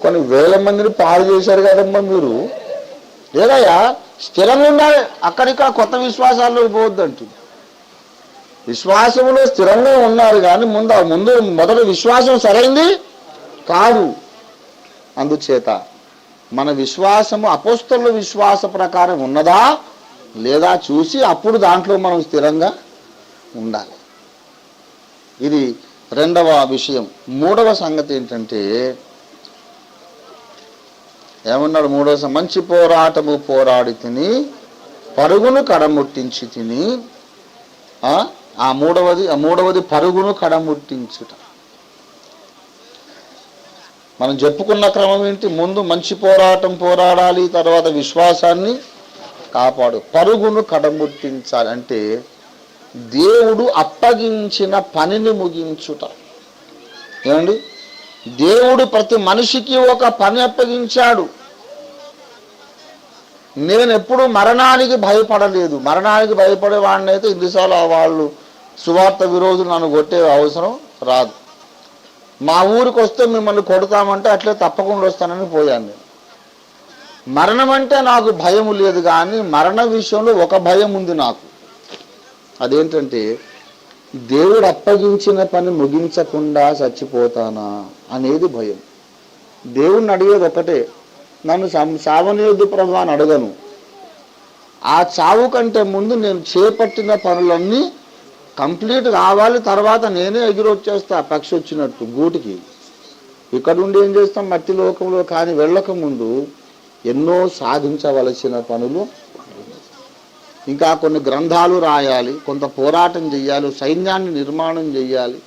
కొన్ని వేల మందిని పాడు చేశారు కదమ్మా మీరు. లేదయ్యా, స్థిరంగా ఉండాలి, అక్కడిక్కడ కొత్త విశ్వాసాల్లో పోవద్దంటు. విశ్వాసంలో స్థిరంగా ఉన్నారు కానీ ముందు మొదటి విశ్వాసం సరైంది కాదు. అందుచేత మన విశ్వాసము అపోస్తలుల విశ్వాస ప్రకారం ఉన్నదా లేదా చూసి అప్పుడు దాంట్లో మనం స్థిరంగా ఉండాలి. ఇది రెండవ విషయం. మూడవ సంగతి ఏంటంటే, ఏమన్నాడు మూడవ? మంచి పోరాటము పోరాడి తిని పరుగును కడముట్టించి తిని. ఆ మూడవది పరుగును కడముట్టించుట. మనం చెప్పుకున్న క్రమం ఏంటి? ముందు మంచి పోరాటం పోరాడాలి, తర్వాత విశ్వాసాన్ని కాపాడు, పరుగును కడముట్టించాలి. అంటే దేవుడు అప్పగించిన పనిని ముగించుట. ఏమండి, దేవుడు ప్రతి మనిషికి ఒక పని అప్పగించాడు. నేను ఎప్పుడు మరణానికి భయపడలేదు. మరణానికి భయపడే వాడిని అయితే ఇన్నిసార్లు వాళ్ళు సువార్త విరోధులు నన్ను కొట్టే అవసరం రాదు. మా ఊరికి వస్తే మిమ్మల్ని కొడతామంటే అట్లే తప్పకుండా వస్తానని పోయాను నేను. మరణం అంటే నాకు భయం లేదు, కానీ మరణ విషయంలో ఒక భయం ఉంది నాకు. అదేంటంటే, దేవుడు అప్పగించిన పని ముగించకుండా చచ్చిపోతానా అనేది భయం. దేవుడిని అడిగేది ఒకటే, నన్ను చావనీయొద్దు ప్రభు అని అడగను. ఆ చావు కంటే ముందు నేను చేపట్టిన పనులన్నీ కంప్లీట్ కావాలి, తర్వాత నేనే ఎగిరొచ్చేస్తా పక్షి వచ్చినట్టు గూటికి. ఇక్కడ ఉండి ఏం చేస్తాం మట్టి లోకంలో. కానీ వెళ్ళక ముందు ఎన్నో సాధించవలసిన పనులు, ఇంకా కొన్ని గ్రంథాలు రాయాలి, కొంత పోరాటం చెయ్యాలి, సైన్యాన్ని నిర్మాణం చెయ్యాలి.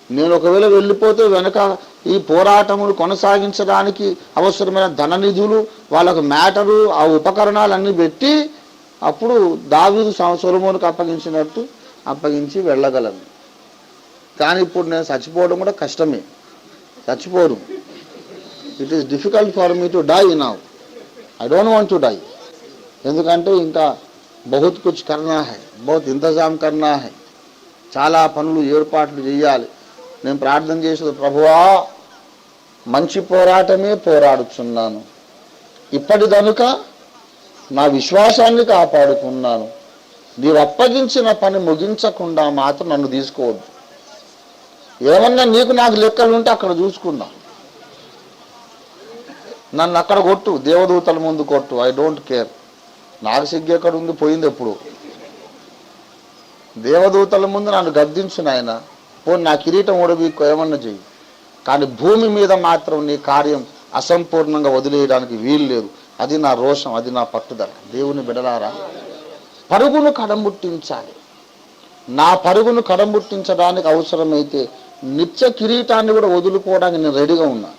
నేను ఒకవేళ వెళ్ళిపోతే వెనక ఈ పోరాటములు కొనసాగించడానికి అవసరమైన ధన నిధులు, వాళ్ళకు మ్యాటరు, ఆ ఉపకరణాలన్నీ పెట్టి అప్పుడు దావీదు సొలొమోనుకు అప్పగించి వెళ్ళగలను. కానీ ఇప్పుడు నేను చచ్చిపోవడం కూడా కష్టమే, చచ్చిపోను. It is difficult for me to die now. I don't want to die. ఎందుకంటే ఇంకా బహుత్ కుచ్ కర్నా హై, బహుత్ ఇంతజాం కర్నా హై, చాలా పనులు ఏర్పాట్లు చేయాలి. నేను ప్రార్థన చేసేది, ప్రభువా మంచి పోరాటమే పోరాడుచున్నాను, ఇప్పటిదనుక నా విశ్వాసాన్ని కాపాడుకున్నాను, నీవు అప్పగించిన పని ముగించకుండా మాత్రం నన్ను తీసుకోవద్దు. ఏమన్నా నీకు నాకు లెక్కలు ఉంటే అక్కడ చూసుకుందాం, నన్ను అక్కడ కొట్టు, దేవదూతల ముందు కొట్టు, ఐ డోంట్ కేర్. నాకు సిగ్గు ఎక్కడ ఉంది, పోయింది ఎప్పుడు. దేవదూతల ముందు నన్ను గద్దించు నాయన, పోనీ నా కిరీటం ఓడబీక్కో, ఏమన్నా చెయ్యి, కానీ భూమి మీద మాత్రం నీ కార్యం అసంపూర్ణంగా వదిలేయడానికి వీలు లేదు. అది నా రోషం, అది నా పట్టుదల. దేవుని బిడలారా, పరుగును కడముట్టించాలి. నా పరుగును కడముట్టించడానికి అవసరమైతే నిత్య కిరీటాన్ని కూడా వదులుకోవడానికి నేను రెడీగా ఉన్నా.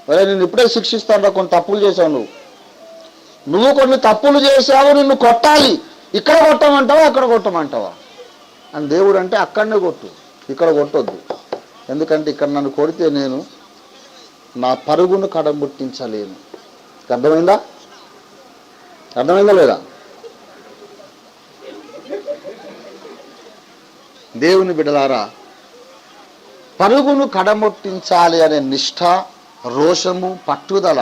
మరి నేను ఇప్పుడే శిక్షిస్తాను, కొన్ని తప్పులు చేశావు, నువ్వు కొన్ని తప్పులు చేశావు, నిన్ను కొట్టాలి, ఇక్కడ కొట్టమంటావా అక్కడ కొట్టమంటావా అని దేవుడు అంటే అక్కడనే కొట్టు, ఇక్కడ కొట్టొద్దు. ఎందుకంటే ఇక్కడ నన్ను కొడితే నేను నా పరుగును కడముట్టించలేను. అర్థమైందా? అర్థమైందా లేదా? దేవుని బిడ్డలారా, పరుగును కడముట్టించాలి అనే నిష్ఠ, రోషము, పట్టుదల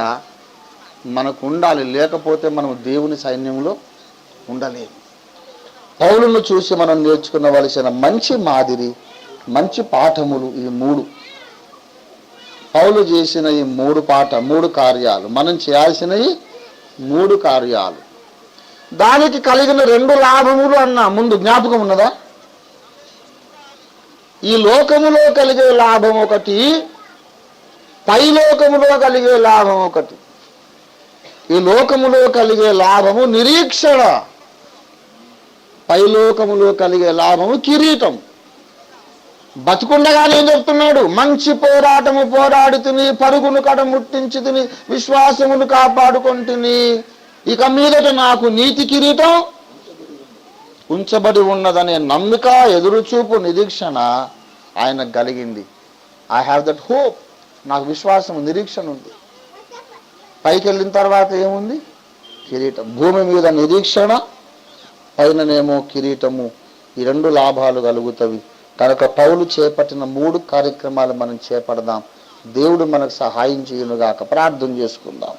మనకు ఉండాలి. లేకపోతే మనం దేవుని సైన్యంలో ఉండలేము. పౌలును చూసి మనం నేర్చుకునవలసిన మంచి మాదిరి, మంచి పాఠములు ఈ 3. పౌలు చేసిన ఈ 3 కార్యాలు, మనం చేయాల్సినవి 3 కార్యాలు. దానికి కలిగిన 2 లాభములు అన్న ముందు జ్ఞాపకం ఉన్నదా? ఈ లోకములో కలిగే లాభం ఒకటి, పైలోకములో కలిగే లాభం ఒకటి. ఈ లోకములో కలిగే లాభము నిరీక్షణ, పైలోకములో కలిగే లాభము కిరీటం. బతుకుండగానే ఏం చెప్తున్నాడు? మంచి పోరాటము పోరాడుతుని, పరుగును కడముట్టించుతుని, విశ్వాసమును కాపాడుకుంటుని, ఇక మీదట నాకు నీతి కిరీటం ఉంచబడి ఉన్నదనే నమ్మిక, ఎదురుచూపు, నిరీక్షణ ఆయనకు కలిగింది. ఐ హ్యావ్ దట్ హోప్, నాకు విశ్వాసం, నిరీక్షణ ఉంది. పైకి వెళ్ళిన తర్వాత ఏముంది? కిరీటం. భూమి మీద నిరీక్షణ, పైననేమో కిరీటము. ఈ 2 లాభాలు కలుగుతవి. కనుక పౌలు చేపట్టిన 3 కార్యక్రమాలు మనం చేపడదాం. దేవుడు మనకు సహాయం చేయనుగాక. ప్రార్థన చేసుకుందాం.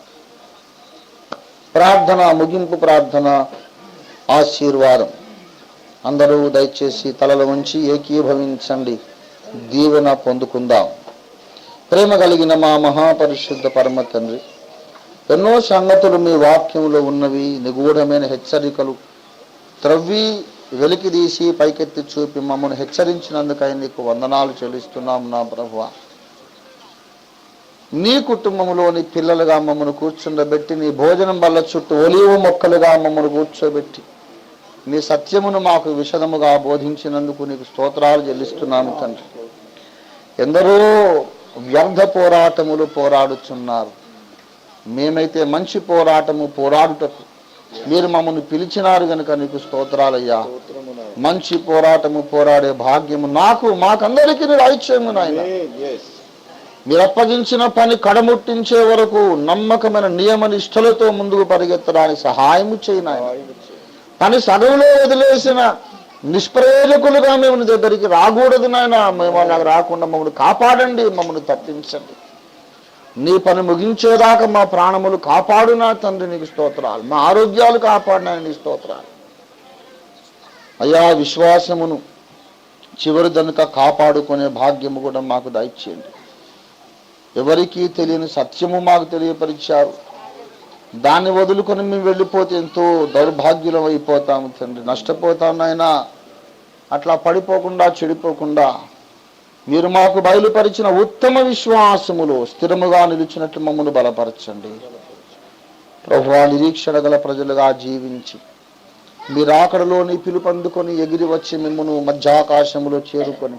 ప్రార్థన, ముగింపు ప్రార్థన, ఆశీర్వాదం. అందరూ దయచేసి తలల ఉంచి ఏకీభవించండి, దీవెన పొందుకుందాం. ప్రేమ కలిగిన మా మహాపరిశుద్ధ పరమ తండ్రి, ఎన్నో సంగతులు మీ వాక్యంలో ఉన్నవి, నిగూఢమైన హెచ్చరికలు త్రవ్వి వెలికిదీసి పైకెత్తి చూపి మమ్మల్ని హెచ్చరించినందుకై నీకు వందనాలు చెల్లిస్తున్నాం. నా ప్రభువా, నీ కుటుంబంలోని పిల్లలుగా మమ్మల్ని కూర్చుండబెట్టి, నీ భోజనం బల్ల చుట్టూ ఒలీవ మొక్కలుగా మమ్మల్ని కూర్చోబెట్టి, నీ సత్యమును మాకు విశదముగా బోధించినందుకు నీకు స్తోత్రాలు చెల్లిస్తున్నాను తండ్రి. ఎందరో వ్యర్థ పోరాటములు పోరాడుచున్నారు. మేమైతే మంచి పోరాటము పోరాడుటకు మీరు మమ్మల్ని పిలిచినారు కనుక నీకు స్తోత్రాలయ్యా. మంచి పోరాటము పోరాడే భాగ్యము నాకు, మాకందరికీ మీరు ఐచ్ఛ్యము నాయన. మీరు అప్పగించిన పని కడముట్టించే వరకు నమ్మకమైన నియమ నిష్ఠలతో ముందుకు పరిగెత్తడానికి సహాయము చేయి నాయన. పని సగంలో వదిలేసిన నిష్ప్రయోజకులుగా మేము నీ దగ్గరికి రాకూడదు నాయన. మేము అలాగ రాకుండా మమ్మల్ని కాపాడండి, మమ్మల్ని తప్పించండి. నీ పని ముగించేదాకా మా ప్రాణములు కాపాడునా తండ్రి, నీకు స్తోత్రాలు. మా ఆరోగ్యాలు కాపాడినా నీ స్తోత్రాలు అయ్యా. విశ్వాసమును చివరి దనుక కాపాడుకునే భాగ్యము కూడా మాకు దయచేయండి. ఎవరికీ తెలియని సత్యము మాకు తెలియపరిచారు. దాన్ని వదులుకొని మేము వెళ్ళిపోతే ఎంతో దౌర్భాగ్యులం అయిపోతాము తండ్రి, నష్టపోతాం నాయనా. అట్లా పడిపోకుండా, చెడిపోకుండా మీరు మాకు బయలుపరిచిన ఉత్తమ విశ్వాసములో స్థిరముగా నిలిచినట్లు మమ్మల్ని బలపరచండి ప్రభువా. నిరీక్షణ గల ప్రజలుగా జీవించి మీరు ఆకడలోని పిలుపందుకొని ఎగిరి వచ్చి మిమ్మల్ని మధ్యాకాశములో చేరుకొని